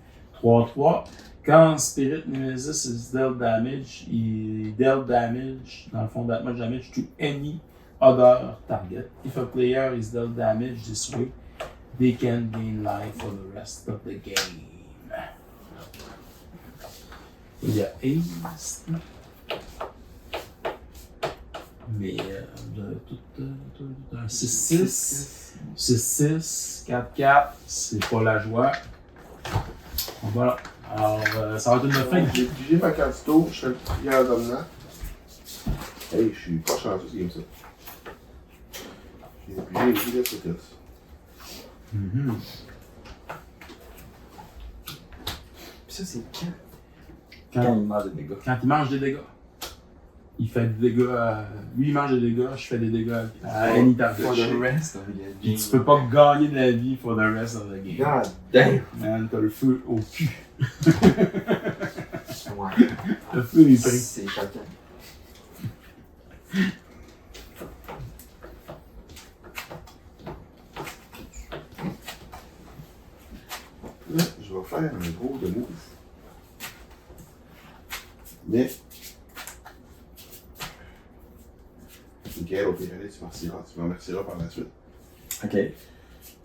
3-3. Quand Spirit Nemesis is dealt damage, il dealt damage, dans le fond, that much damage to any other target. If a player is dealt damage this way, they can gain life for the rest of the game. Il y a Haste. Mais un 6-6, 6-6, 4-4, c'est pas la joie. Voilà. Alors, ça va être une fin. J'ai pigé ma carte tour, je fais le prière d'Omnat. Hey, je suis pas chanceux, c'est comme ça. J'ai épuisé les trucs. Mhm. Puis ça, c'est quand? Quand il mange des dégâts. Quand il mange des dégâts. Il fait des dégâts. Lui, il mange des dégâts, je fais des dégâts à any time. For the rest of the Puis game. tu peux pas gagner de la vie for the rest of the game. God damn! Man, t'as le feu au cul. Ouais. Le feu est pris. C'est choquant. Là, je vais faire un gros de move. Mais. Nickel, au pire, allez, tu m'en remercieras par la suite. Ok.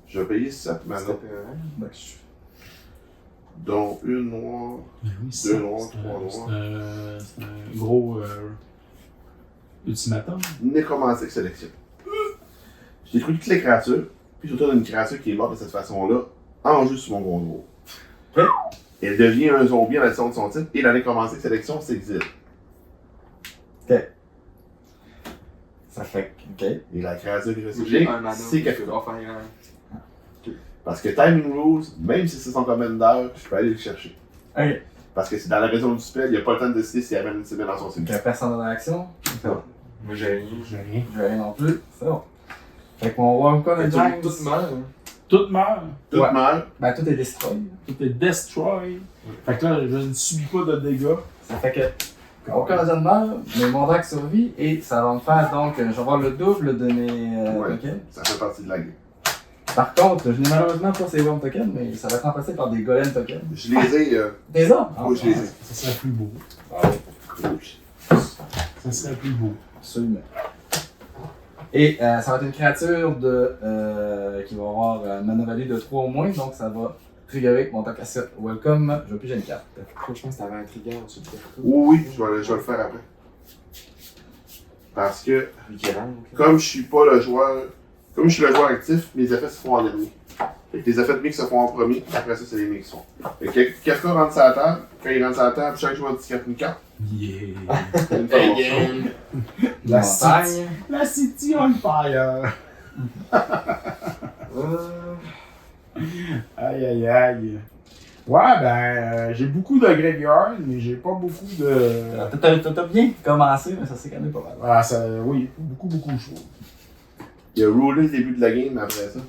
Je vais payer 7 mana, Ben, dont une noire. Ben oui, Deux noirs, trois noirs. C'est un gros ultimatum. Nécromantique sélection. Je détruis toutes les créatures, puis je retourne une créature qui est morte de cette façon-là, en jeu sur mon contrôle. Ok. Elle devient un zombie à l'addition de son type, et la nécromantique sélection s'exile. Ok. Ça fait que. Ok. Et la créature qui est J'ai recyclée, un mana. c'est quelque Je chose. vais faire un. Parce que Timing Rules, même si c'est son commander, je peux aller le chercher. Ok. Parce que c'est dans la raison du spell, il n'y a pas le temps de décider s'il amène une cible dans son Donc, cimetière. personne dans l'action. C'est bon. Moi, j'ai rien. J'ai rien. Je vais rien non plus. C'est bon. Fait qu'on voit encore le James. Tout mal. Hein. Tout meurt. Tout Ouais. mal. Ben, tout est destroy. Tout est destroy. Fait que là, je ne subis pas de dégâts. Ça fait que. Aucun jeune meurt, mais mon deck survit et ça va me faire donc. Je vais avoir le double de mes. Ouais. Ok. Ça fait partie de la game. Par contre, je n'ai malheureusement pas ces Worm tokens, mais ça va être remplacé par des Golem tokens. Je les ai. Des hommes? Oui, je les ai. Ça serait plus beau. Cool. Ça serait plus beau. Absolument. Et ça va être une créature qui va avoir une mana value de 3 au moins, donc ça va triggerer mon toc à 7. Welcome, je vais piger une carte. Je pense que t'avais un trigger au-dessus de quelque Oui, je vais le faire après. Parce que, chose. comme je suis pas le joueur. Comme je suis le joueur actif, mes effets se font en dernier. Fait que les effets de mix se font en premier, après ça, c'est les mix qui se font. Fait que Kafka rentre sur la table, quand il rentre sur la table, chaque joueur discarte une carte. Yeah. Une formation. La Montagne. La City on fire. Aïe aïe aïe. Ouais, ben, j'ai beaucoup de graveyard, mais j'ai pas beaucoup de. T'as bien commencé, mais ça s'est quand même pas mal. Ah, ça, oui, beaucoup chaud. Il a roulé le début de la game après ça.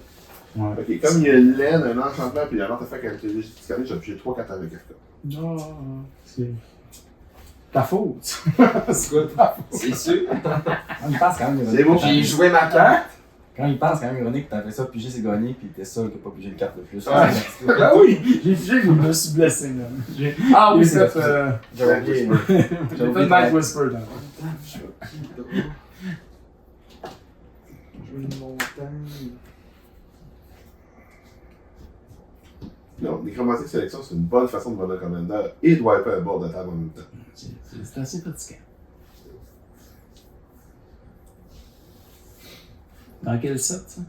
Ouais. Fait que comme il y a une laine, un enchantement, puis un artefact avec le discardé, j'ai 3 cartes avec Kafka. Non, c'est. Ta faute. C'est quoi? C'est sûr. Quand il pense quand même C'est beau. J'ai joué ma carte. Quand il pense quand même ironique que t'as fait ça, piger c'est gagné, puis t'es sûr qu'il n'a pas pigé une carte de plus. Ah oui, j'ai pigé que je me suis blessé, même. J'ai Ah oui, j'ai c'est fait, ça. J'avais oublié. j'ai fait Night Whisper dans Jouer une montagne. Non, Nécromantique Sélection, c'est une bonne façon de voler un commander et de wiper un board de table en même temps. C'est assez fatigant. Dans quel set, ça?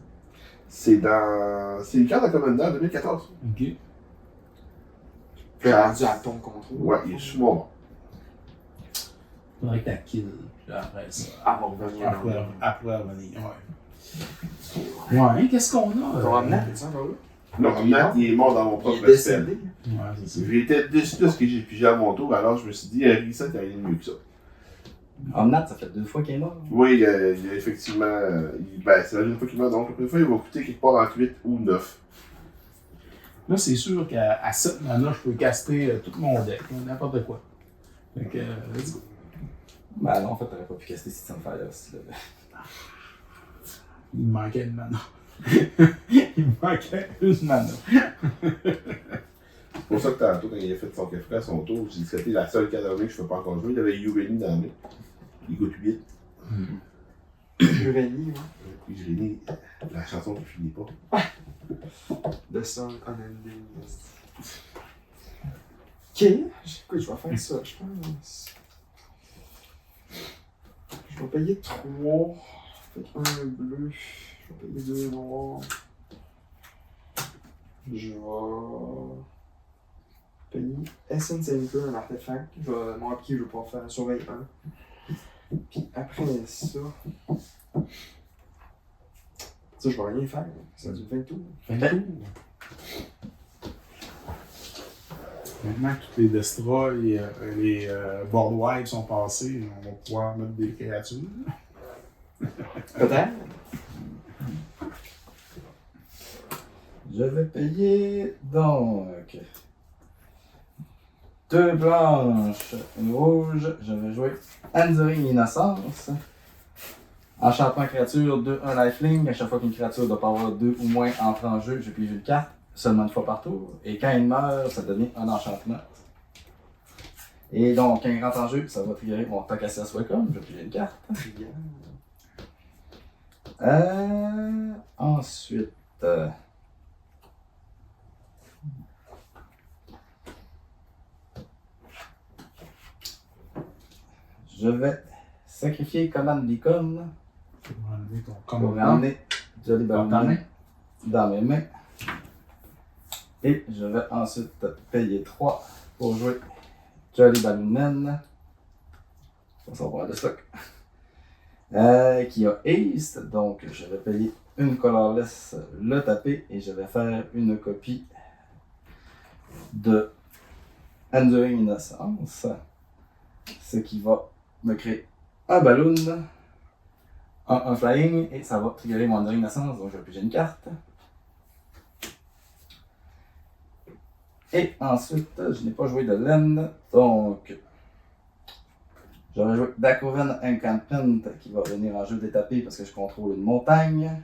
C'est une carte de commander 2014. Ok. Rendu à ton contrôle. Ouais, il est sous mon bord. Faudrait que t'as kill après ça. Ah, bon, revenir. Après revenir, ouais. Ouais, qu'est-ce qu'on a? Ton Omnat, es-tu encore là? Non, Omnat, il est mort dans mon Il est propre décédé. spell. Ouais, c'est ça. J'étais déçu de ce que j'ai pigé à mon tour, alors je me suis dit, Reset, il y a rien de mieux que ça. Omnat, ça fait 2 fois qu'il est mort. Oui, il y a effectivement. Ben, c'est la deuxième fois qu'il va, donc la première fois, il va coûter quelque part entre 8 ou 9. Là, c'est sûr qu'à 7 mana, je peux caster tout mon deck, là, n'importe quoi. Fait que, let's go. Ben non, en fait, t'aurais pas pu caster City on Fire si tu l'avais. Il me manquait une mana. Il me manquait une mana. C'est pour ça que tantôt, quand il a fait son café à son tour, j'ai dit que c'était la seule carte que je ne peux pas encore jouer. Il avait Uranie dans la main. Il goûte 8. Uranie, ouais. Puis j'ai mis la chanson qui finit pas. The Song Unending. Ok, écoute, je vais faire ça, je pense. Je vais payer 3. Fait un bleu. Je vais payer 2 noirs. Je vais payer Essence Anchor, un artefact. Je vais marquer, je vais pouvoir faire un surveil 1. Puis après ça. Ça, je vais rien faire. Ça dure 20 tours. 20 tours. Maintenant que toutes les Destroy et les Board Wipes sont passés, on va pouvoir mettre des créatures. Peut-être. Je vais payer donc 2 blanches, une rouge. Je vais jouer Enduring Innocence. Enchantement créature, 2-1 lifelink. À chaque fois qu'une créature doit pas avoir 2 ou moins entre en jeu, je pige une carte, seulement une fois par tour. Et quand il meurt, ça devient un enchantement. Et donc, quand il rentre en jeu, ça va triggerer mon Tokacious Welcome. Je pige une carte. Ensuite. Je vais sacrifier Command Beacon Pour enlever ton pour commandement. ramener Jolly Dans ta Ballon main. dans mes mains. Et je vais ensuite payer 3 pour jouer Jolly Balloon Man. Ça va avoir de stock. Qui a Haste, donc je vais payer une colorless, le taper et je vais faire une copie de Enduring Innocence. Ce qui va me créer un balloon, un flying, et ça va triggerer mon Enduring Innocence, donc je vais piger une carte. Et ensuite, je n'ai pas joué de laine, donc je vais jouer Dakoven Encampment qui va venir en jeu détaper parce que je contrôle une montagne.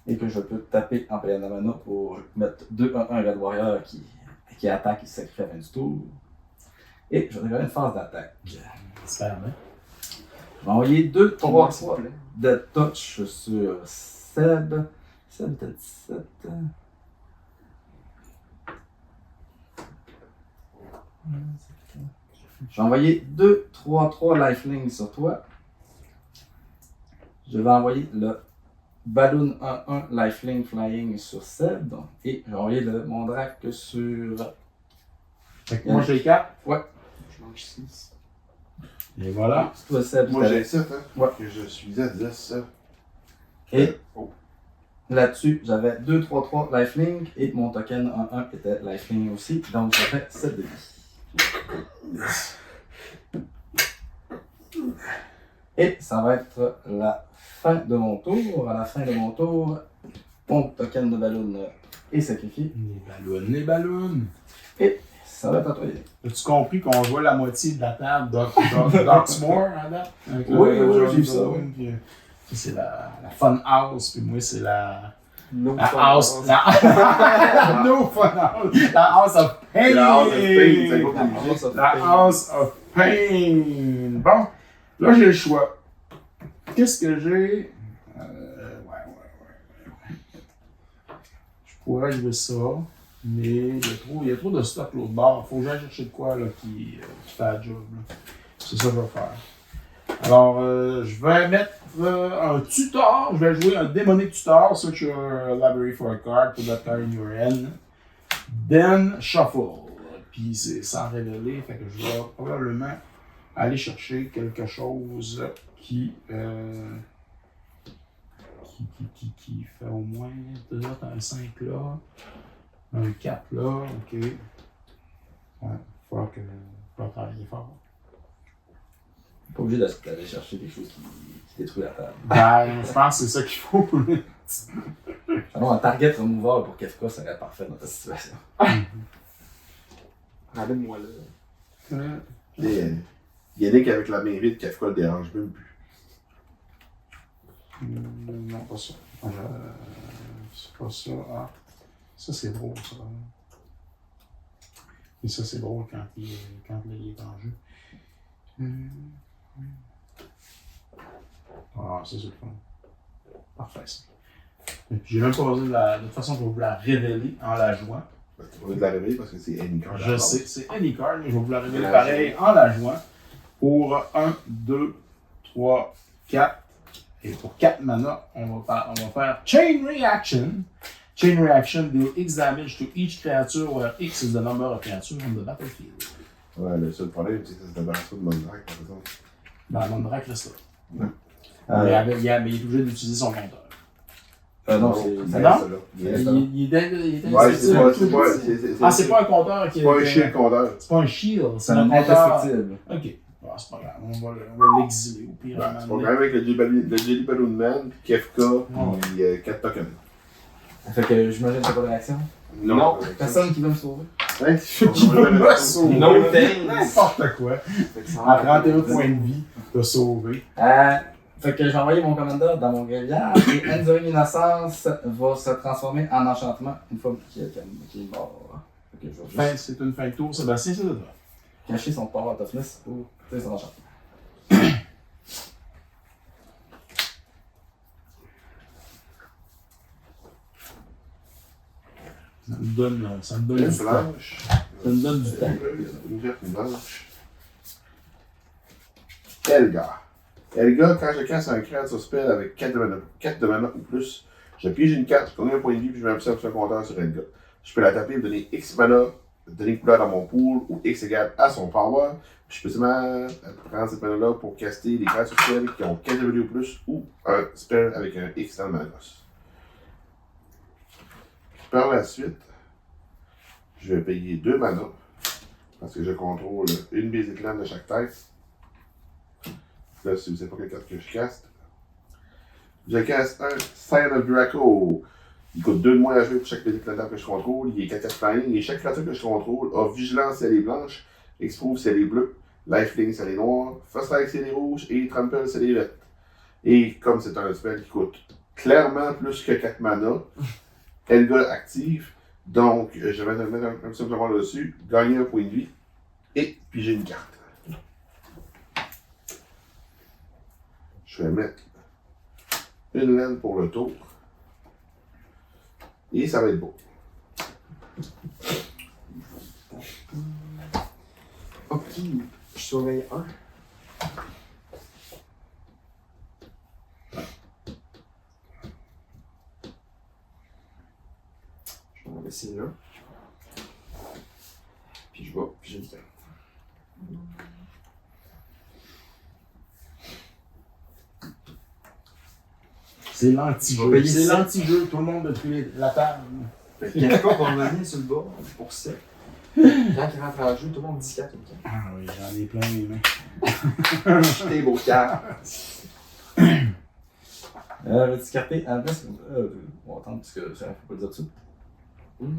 Et que je peux taper en payant la mana pour mettre 2-1-1 Red Warrior qui attaque et se sacrifie à la fin du tour. Et je vais regarder une phase d'attaque. J'espère bien. Je vais envoyer 2-3 s'il te plaît. de touch sur Seb. Seb était 17. Je vais envoyer 2-3-3 lifelink sur toi. Je vais envoyer le Balloon 1-1 lifelink flying sur Seb. Et je vais envoyer le Mondrake sur. Fait que moi j'ai 4. Ouais. Je mange 6. Et voilà. Toi, Seb, Moi, t'avais- j'ai 7, hein. Ouais. Que je suis à 10. Et Oh. là-dessus, j'avais 2-3-3 lifelink et mon token 1-1 était lifelink aussi. Donc ça fait 7 de vie. Et ça va être la fin de mon tour. À la fin de mon tour, mon token de ballon est sacrifié. Les ballons. Et ça va être à toi. Yannick. As-tu compris qu'on jouait la moitié de la table d'Oxmoor à date? Avec Oui, le oui, Johnny j'ai vu ça, Ballon, puis, c'est la Fun House, puis moi c'est la No House. La No Fun House. La House of Pain. La House of Pain, c'est pas comme House of La Pain. House of Pain. Bon, là j'ai le choix. Qu'est-ce que j'ai? Je pourrais jouer ça, mais il y a trop de stock l'autre bord. Faut que j'aille chercher de quoi là, qui fait la job. Là. C'est ça que je vais faire. Alors, je vais mettre un tutor. Je vais jouer un démonique tutor. Search your library for a card. Put that card in your hand. Then shuffle. Puis c'est sans révéler. Fait que je vais probablement aller chercher quelque chose qui fait au moins. Là, t'as un 5 là. Un 4 là. Ok. Ouais. Faut travailler fort. Pas obligé d'aller chercher des choses qui détruisent la table. Ben, je pense que c'est ça qu'il faut. Alors, un target remover pour Kefka serait parfait dans ta situation. Ramène-moi là. Et Yannick avec la mairie de Kafka le dérange même plus. Non, pas ça. C'est pas ça. Ah, ça c'est drôle ça. Et ça c'est drôle quand il est en jeu. Ah, ça c'est le fun. Parfait ça. Et puis j'ai même pas osé de toute façon je vais vous la révéler en la jouant. Tu vas de la réveiller parce que c'est Any Card. Je sais, c'est any card, mais je vais vous la révéler La pareil en la jouant. Pour 1, 2, 3, 4. Et pour 4 mana, on va faire Chain Reaction. Chain Reaction deal X damage to each creature where X is the number of creatures on the battlefield. Ouais, le seul problème, c'est que ça se débarrasse pas de Mondrake, par exemple. Ben, Mondrak reste là. Euh, Mais il est obligé d'utiliser son compteur. non, Ça c'est. Non? reste là. Il est Ouais, c'est pas, Ah, c'est pas un compteur qui c'est pas un shield compteur. C'est pas un shield, c'est C'est un un compteur. indestructible. Ok. Bon, c'est pas grave, on va l'exiler au pire. C'est pas grave avec le Jelly Balloon Man, Kefka, puis 4 tokens. Fait que j'imagine que t'as pas de réaction. Non. Personne qui veut me sauver. Hein? Qui va me sauver? No thanks. N'importe quoi. À 31 points de vie, t'as sauvé. Fait que j'ai envoyé mon commandeur dans mon graveyard et Enduring Innocence va se transformer en enchantement une fois qu'il est mort. Fait que je vais juste C'est une fin de tour, Sébastien, c'est ça. cacher son power toughness pour son enchantement. Ça me donne Une du temps. blanche. Ça me donne du temps. Une verte, une blanche. Elga. Elga, quand je casse un créature spell avec 4 de mana ou plus, je pige une carte, je connais un point de vie, puis je mets un petit compteur sur Elga. Je peux la taper et me donner X mana, donner une couleur dans mon pool, ou X égale à son power. Puis je peux seulement prendre cette mana-là pour caster des créatures spells qui ont 4 de ou plus, ou un spell avec un X dans le mana gosse. Par la suite, je vais payer 2 mana, parce que je contrôle une Basic Land de chaque tête. Là, si vous ne savez pas quelle carte que je caste, je caste un Sign of Draco. Il coûte 2 de moins à jouer pour chaque Basic Land que je contrôle. Il est 4-4 flying, et chaque créature que je contrôle a Vigilance si elle est blanche, Expose si elle est bleue, Lifelink si elle est noire, Fast Strike si elle est rouge, et Trample si elle est verte. Et comme c'est un spell qui coûte clairement plus que 4 mana, Elga active, donc je vais mettre un petit peu dessus, gagner un point de vie et piger une carte. Je vais mettre une laine pour le tour et ça va être beau. Ok, je surveille un. Je vais en laisser là. Puis je vais, puis j'ai une carte. C'est l'anti-jeu. C'est l'anti-jeu, tout le monde depuis la table. Kefka va revenir sur le bord pour 7. Quand il rentre en jeu, tout le monde dit 4 ou 4. Ah oui, j'en ai plein les mains. Jetez vos cartes. Veux-tu carter à la place? On va attendre parce que ça faut pas le dire tout de suite.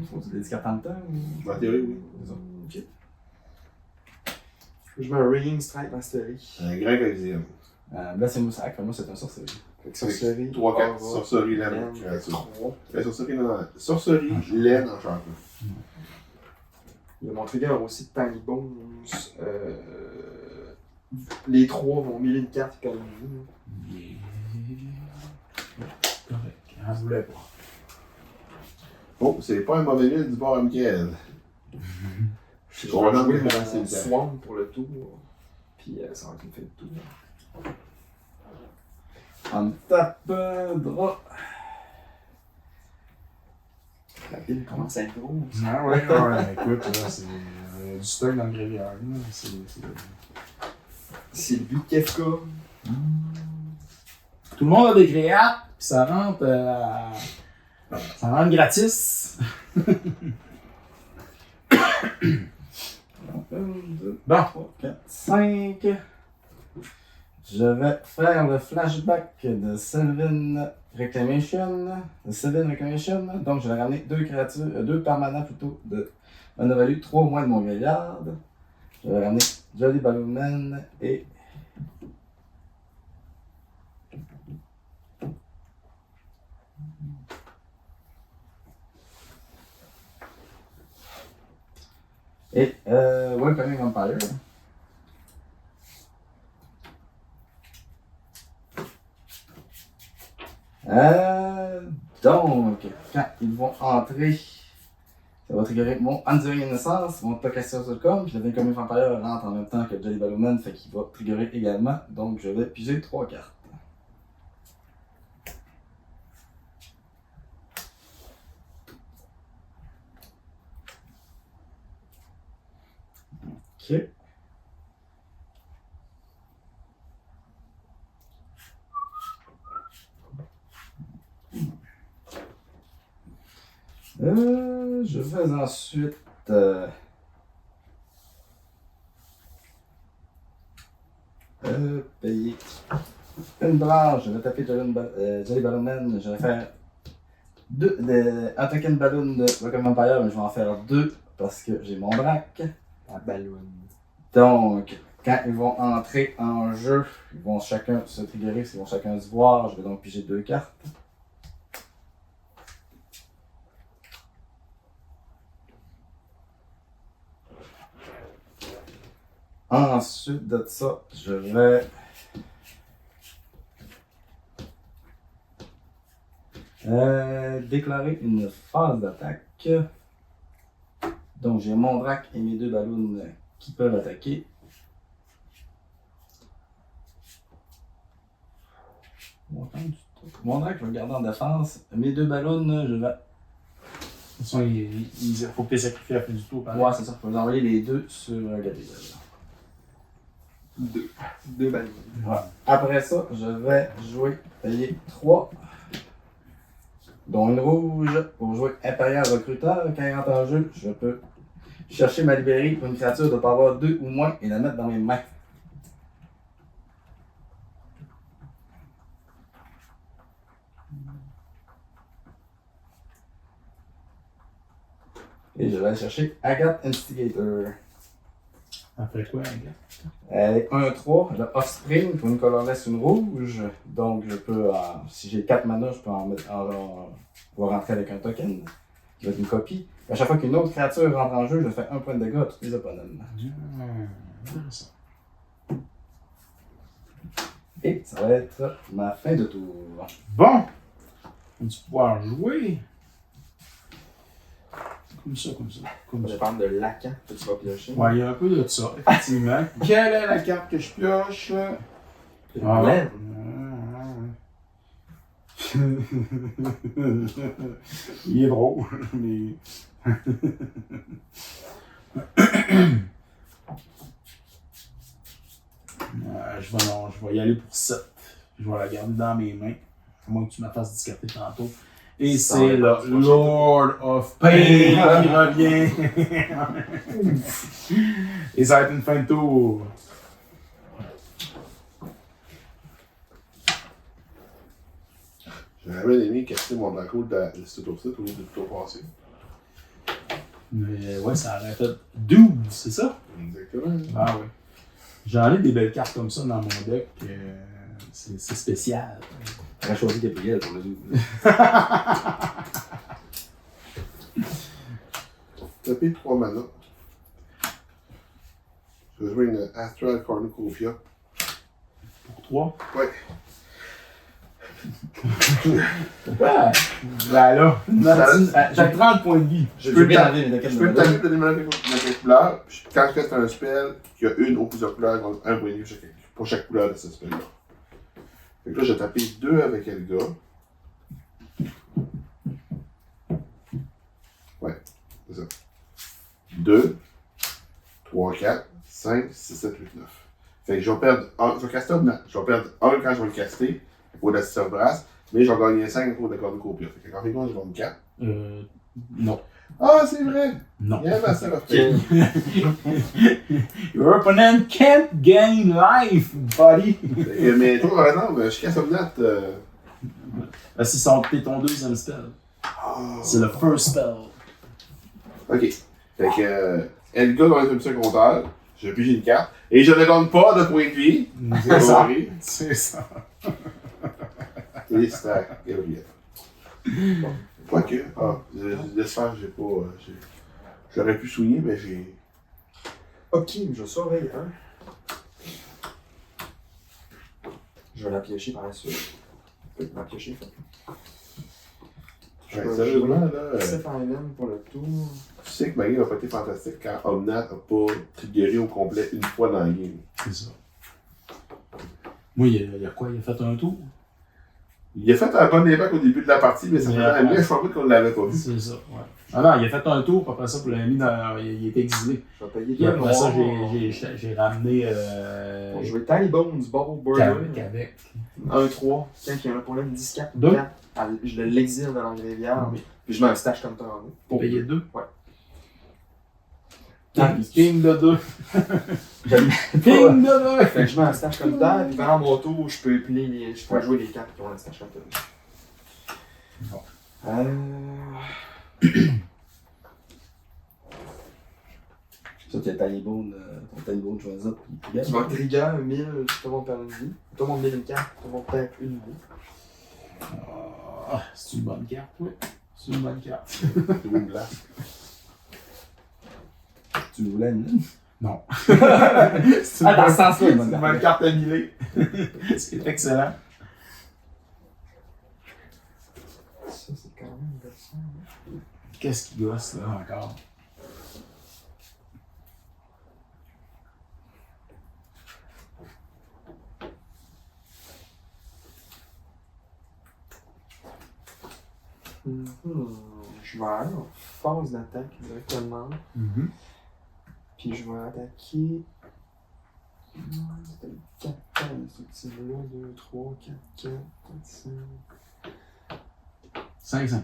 Faut-tu les cartes en même temps ou. En théorie, oui. C'est ça. Ok. Je mets un Ringing Strike Mastery. Un grec Axiom. Là, c'est Moussac, moi c'est un sorcier. Fait que sorcerie. 3-4, sorcerie, laine, créature. Sorcerie, laine, enchantement. Il y a mon trigger aussi de Tiny Bones. Les 3 vont mêler une carte comme vous. Correct. Elle voulait pas. Oh, c'est pas un mauvais nul du bord à Michael. Je vais On va jouer jouer dans mon Swamp pour le tour. Puis ça va être une fin de tour. On tape droit. La pile commence à être grosse. Ah ouais, écoute, là, c'est du stock dans le graveyard. C'est le but de Kefka. Tout le monde a des créates, puis ça rentre gratis. 1, 2, Bon. 3, 4, 5. Je vais faire le flashback de Sylvan Reclamation. Donc, je vais ramener 2 créatures, 2 permanents plutôt, de mana value 3 moins de mon graveyard. Je vais ramener Jolly Balloon Man et. Welcoming Empire. Donc, quand ils vont entrer, ça va triggerer mon Enduring Innocence, mon Tocassia Solcom, puis le Welcoming Empire rentre en même temps que Jolly Balloon Man, fait qu'il va triggerer également, donc je vais piger 3 cartes. Ok. vais ensuite payer une blanche. Je vais taper Jolly Balloon Man. Je vais faire un token ballon de Rock Vampire, mais je vais en faire 2 parce que j'ai mon drac. La balloon. Donc, quand ils vont entrer en jeu, ils vont chacun se triggerer, ils vont chacun se voir. Je vais donc piger 2 cartes. Ensuite de ça, je vais déclarer une phase d'attaque. Donc j'ai mon drac et mes 2 ballons qui peuvent attaquer. Mon drac, je vais le garder en défense. Mes 2 ballons, je vais. De toute façon, il faut que tu les sacrifies à la fin du tour. Ouais, c'est ça. Je vais vous envoyer les 2 sur Gabriel. 2 ballons. Voilà. Après ça, je vais payer 3. Dont une rouge pour jouer Impérial Recruteur. Quand il rentre en jeu, je peux chercher ma libérer pour une créature de pas avoir 2 ou moins et la mettre dans mes mains. Et je vais aller chercher Agathe Instigator. Après quoi, Agathe? Elle est 1-3, elle a Offspring pour une colorless, une rouge. Donc je peux, si j'ai 4 mana, je peux pouvoir rentrer avec un token qui va être une copie. À chaque fois qu'une autre créature rentre en jeu, je fais 1 point de dégâts à tous les opponents. Intéressant. Et ça va être ma fin de tour. Bon, on va pouvoir jouer. Comme ça. Ça va dépendre de la carte que tu vas piocher. Ouais, il y a un peu de ça, effectivement. Quelle est la carte que je pioche? Pleine. Il est drôle, mais. Je vais y aller pour 7. Je vais la garder dans mes mains. À moins que tu me fasses discarter tantôt. Et Ça c'est va le Lord of Pain qui revient. Et ça va être une fin de tour. J'aurais bien aimé casser mon Draco de ce tour-ci au lieu de tour passé. Mais ouais, ça aurait fait 12, c'est ça? Exactement. Ah oui. J'en ai des belles cartes comme ça dans mon deck. C'est spécial. J'aurais choisi Gabriel pour le 12. Taper 3 mana. Je vais jouer une Astral Cornucopia. Pour 3. Ouais. Pourquoi? Ben là, j'ai 30 points de vie. Je peux bien enlever mes Je peux me taper de donner ma couleur. Puis quand je reste un spell qui a une ou plusieurs couleurs, il va avoir un point de vie pour chaque couleur de ce spell-là. Fait que là, j'ai tapé 2 avec Elga. Ouais, c'est ça. 2, 3, 4, 5, 6, 7, 8, 9. Fait que je vais perdre 1. Je vais caster Omnat. Je vais perdre 1 quand je vais le caster pour la Brass, mais je vais gagner 5 pour le Cornucopia. Fait que quand fait quoi, je gagne 4. Non. Ah, c'est vrai! Non. Il y a ma sœur fait. Your opponent can't gain life, buddy. Mais toi, par exemple, je casse Omnat. C'est ton deuxième spell. C'est le first spell. Ok. Fait que Elga dans l'interruption compteur, je pige une carte, et je ne gagne pas de points de vie. C'est ça. C'est ça. Et c'est à Gabriel. Bon. Quoique, laisse faire, j'ai pas. J'aurais pu souligner, mais j'ai. Ok, je surveille un. Je vais la piocher par la suite. La piocher, fait. Ouais, sérieusement, là. 7 en LM pour le tour. Tu sais que ma game n'a pas été fantastique quand Omnat n'a pas triggeré au complet une fois dans la game. C'est ça. Moi, il y a quoi? Il a fait un tour? Il a fait un bon impact au début de la partie, mais ça faisait un bien choix qu'on ne l'avait pas vu. C'est ça, ouais. Ah non, il a fait un tour, puis après ça, vous l'avez mis dans. Il était exilé. Je vais payer Puis 2 après ça, noirs. j'ai ramené. Pour jouer Tiny Bones, Bubble Burger. Avec. 1-3. Quand il y en a pour là, 10-4. Deux. 4. Je l'exile dans l'engrévière. Oui. Puis je mets un stash comme ça en haut. Pour payer 2. Ouais. King de 2. J'aime King de 2. Fait que je mets un stash comme ça, puis pendant mon tour, je peux jouer les cartes qui ont un stash comme ça. Bon. Ça, tu as Talibone, ton Talibone, je vois ça, puis Tu vas trigger 1000, tout le monde perd une vie. Tout le monde met une carte, tout le monde perd une vie. Ah, c'est une bonne carte, oui. C'est une bonne carte. C'est une glace. Tu voulais une ligne? Non. Ah, dans ce sens-là, C'est une une bonne bonne carte annulée. C'est excellent. Ça, c'est quand même intéressant. Qu'est-ce qui gosse, là, encore? Je vais aller en phase d'attaque directement. Puis je vais attaquer. C'était le 4 4 ce type-là. 2, 3, 4, 4, 5. 500.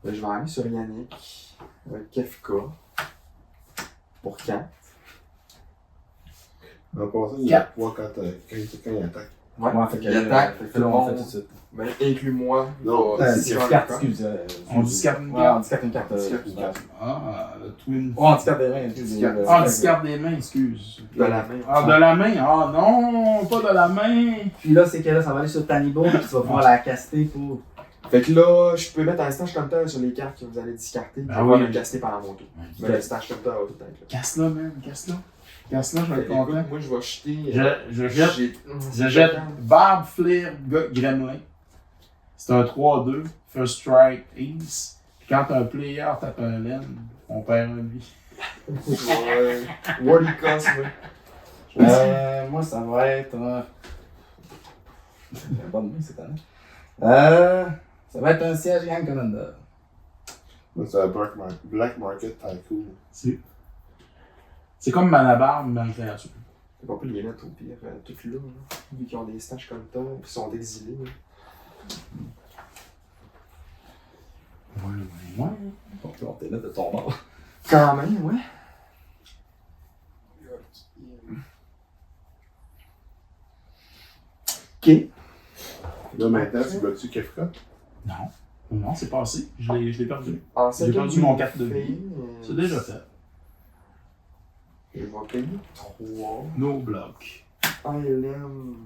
Je vais aller sur Yannick avec Kefka pour 4. En passant, il y a 3 quand il attaque. Ouais, fait il attaque. Fait que là, on fait tout de suite. Ben, inclus-moi. Non, C'est une carte, excuse. On discarte une Ouais, on carte. discarte une carte. Discarte une carte. Ah, le twin. Oh, on discarte des mains, excuse. Ah, discarte des mains, excuse. De la main. Ah, de la main. Ah, non, pas de la main. Puis là, c'est que là, ça va aller sur Tanibo, puis tu vas pouvoir la caster pour. Fait que là, je peux mettre un stash comme ça sur les cartes que vous allez discarter. Ben Je vais oui. le caster pendant mon tour. Mais le stash comme ça va tout être là. Casse-la, man, casse-la. Casse-la, je vais être Écoute, content. moi, je vais jeter. Je jette. J'ai- Je jette Barb Flair Gremlin. C'est un 3-2. First strike, ace. Puis quand un player tape un laine, on perd un vie. Ouais. Wordy Cost, moi. Moi, ça va être. J'ai une bonne main cette année. Ça va être un siège Gang Commander. C'est un Black Market Tycoon. C'est comme Manabar, mais en créature. On peut les mettre au pire, toutes là, vu qu'ils ont des stages comme ça, puis sont exilés. Là. Ouais. Donc là, on t'est là de ton bord. Quand même, ouais. Ok. Là, maintenant, tu bloques-tu Kefka? Non. Non, c'est passé. Je l'ai perdu. En J'ai perdu mon carte de vie. vie. C'est déjà fait. Je vais payer 3. No block. Island.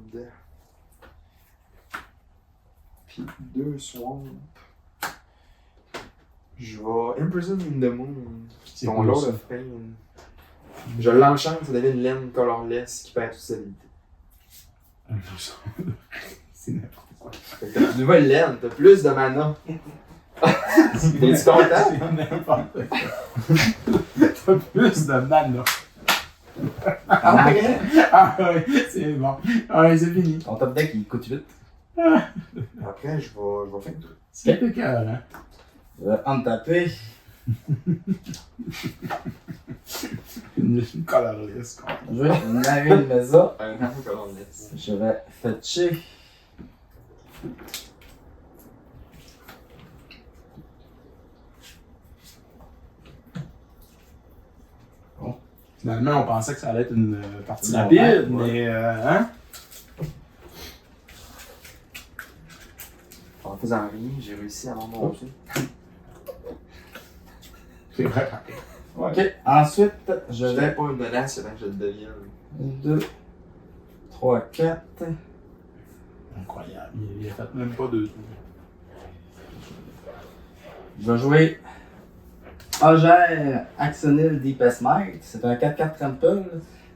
Puis 2 swamp. Je vais Imprison in the Moon. C'est Ton cool, Lord ça. of Pain. Je l'enchante, ça devient une laine colorless qui perd toute sa vie. C'est n'importe quoi. Fait que t'as une nouvelle laine, t'as plus de mana. T'es-tu content? C'est n'importe quoi. T'as plus de mana. Ah, ok. Ah ouais, c'est bon. Ah ouais, c'est fini. Ton top deck, il coûte 8. Après, je vais faire tout. C'est un peu cœur, hein. En taper. Une colorless. Je vais Marine Mesa. Un peu colorless. Je vais fetcher. Finalement, on pensait que ça allait être une partie Ouais, rapide, ouais. mais hein? En faisant rien, j'ai réussi à m'en monter. C'est vrai. Ok, ensuite, je Je vais n'ai pas une menace avant que je le devienne. 2, 3, 4. Incroyable. Il a fait même pas 2 tours. Je vais jouer Augère Axonil Deepest Might. C'est un 4-4 trample.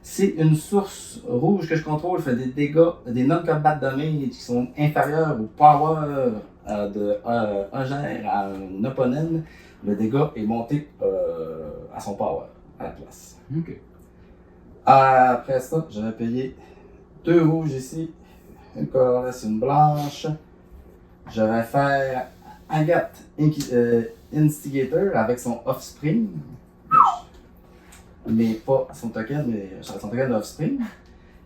Si une source rouge que je contrôle fait des dégâts, des non-combat damage qui sont inférieurs au power de Augère à un opponent, le dégât est monté à son power, à la place. Ok. Après ça, je vais payer 2 rouges ici, une colorless, une blanche. Je vais faire Agathe Instigator avec son Offspring. Mais pas son token, mais son token d'Offspring.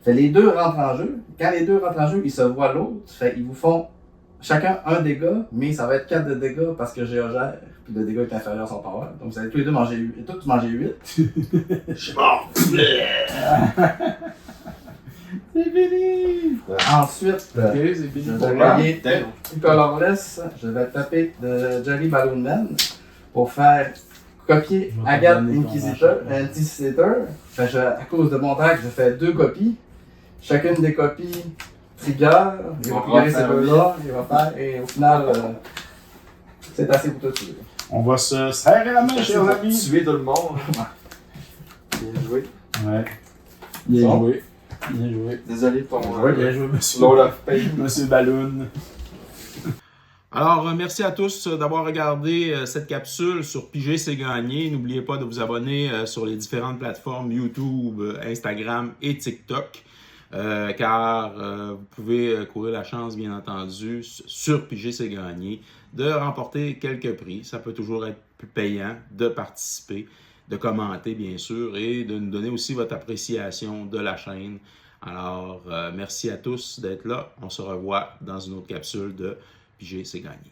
Fait les deux rentrent en jeu. Quand les deux rentrent en jeu, ils se voient l'autre. Fait ils vous font chacun un dégât, mais ça va être 4 de dégâts parce que Géogère, puis le dégât est inférieur à son power. Donc vous allez tous les deux manger 8. Tous manger 8. Je suis mort. C'est fini! Ensuite, Ok, c'est fini. je pour vais moi. payer colorless. Je vais taper de Jelly Balloon Man pour faire copier Je vais te Agathe donner ton Instigator. Fait que à cause de mon tag, je fais 2 copies. Chacune des copies trigger. Il va triggerer ces deux-là. Il va faire. Et au final, c'est assez pour tout tuer. On va se serrer la main, chers amis. Tuer tout le monde. Bien joué. Ouais. Bien Bon. joué. Bien joué. Désolé pour Bien joué, monsieur. Lord of Pain. Monsieur Balloon. Alors, merci à tous d'avoir regardé cette capsule sur Piger c'est gagné. N'oubliez pas de vous abonner sur les différentes plateformes YouTube, Instagram et TikTok. Car vous pouvez courir la chance, bien entendu, sur Piger c'est gagné, de remporter quelques prix. Ça peut toujours être plus payant de participer, de commenter, bien sûr, et de nous donner aussi votre appréciation de la chaîne. Alors, merci à tous d'être là. On se revoit dans une autre capsule de Piger c'est gagné.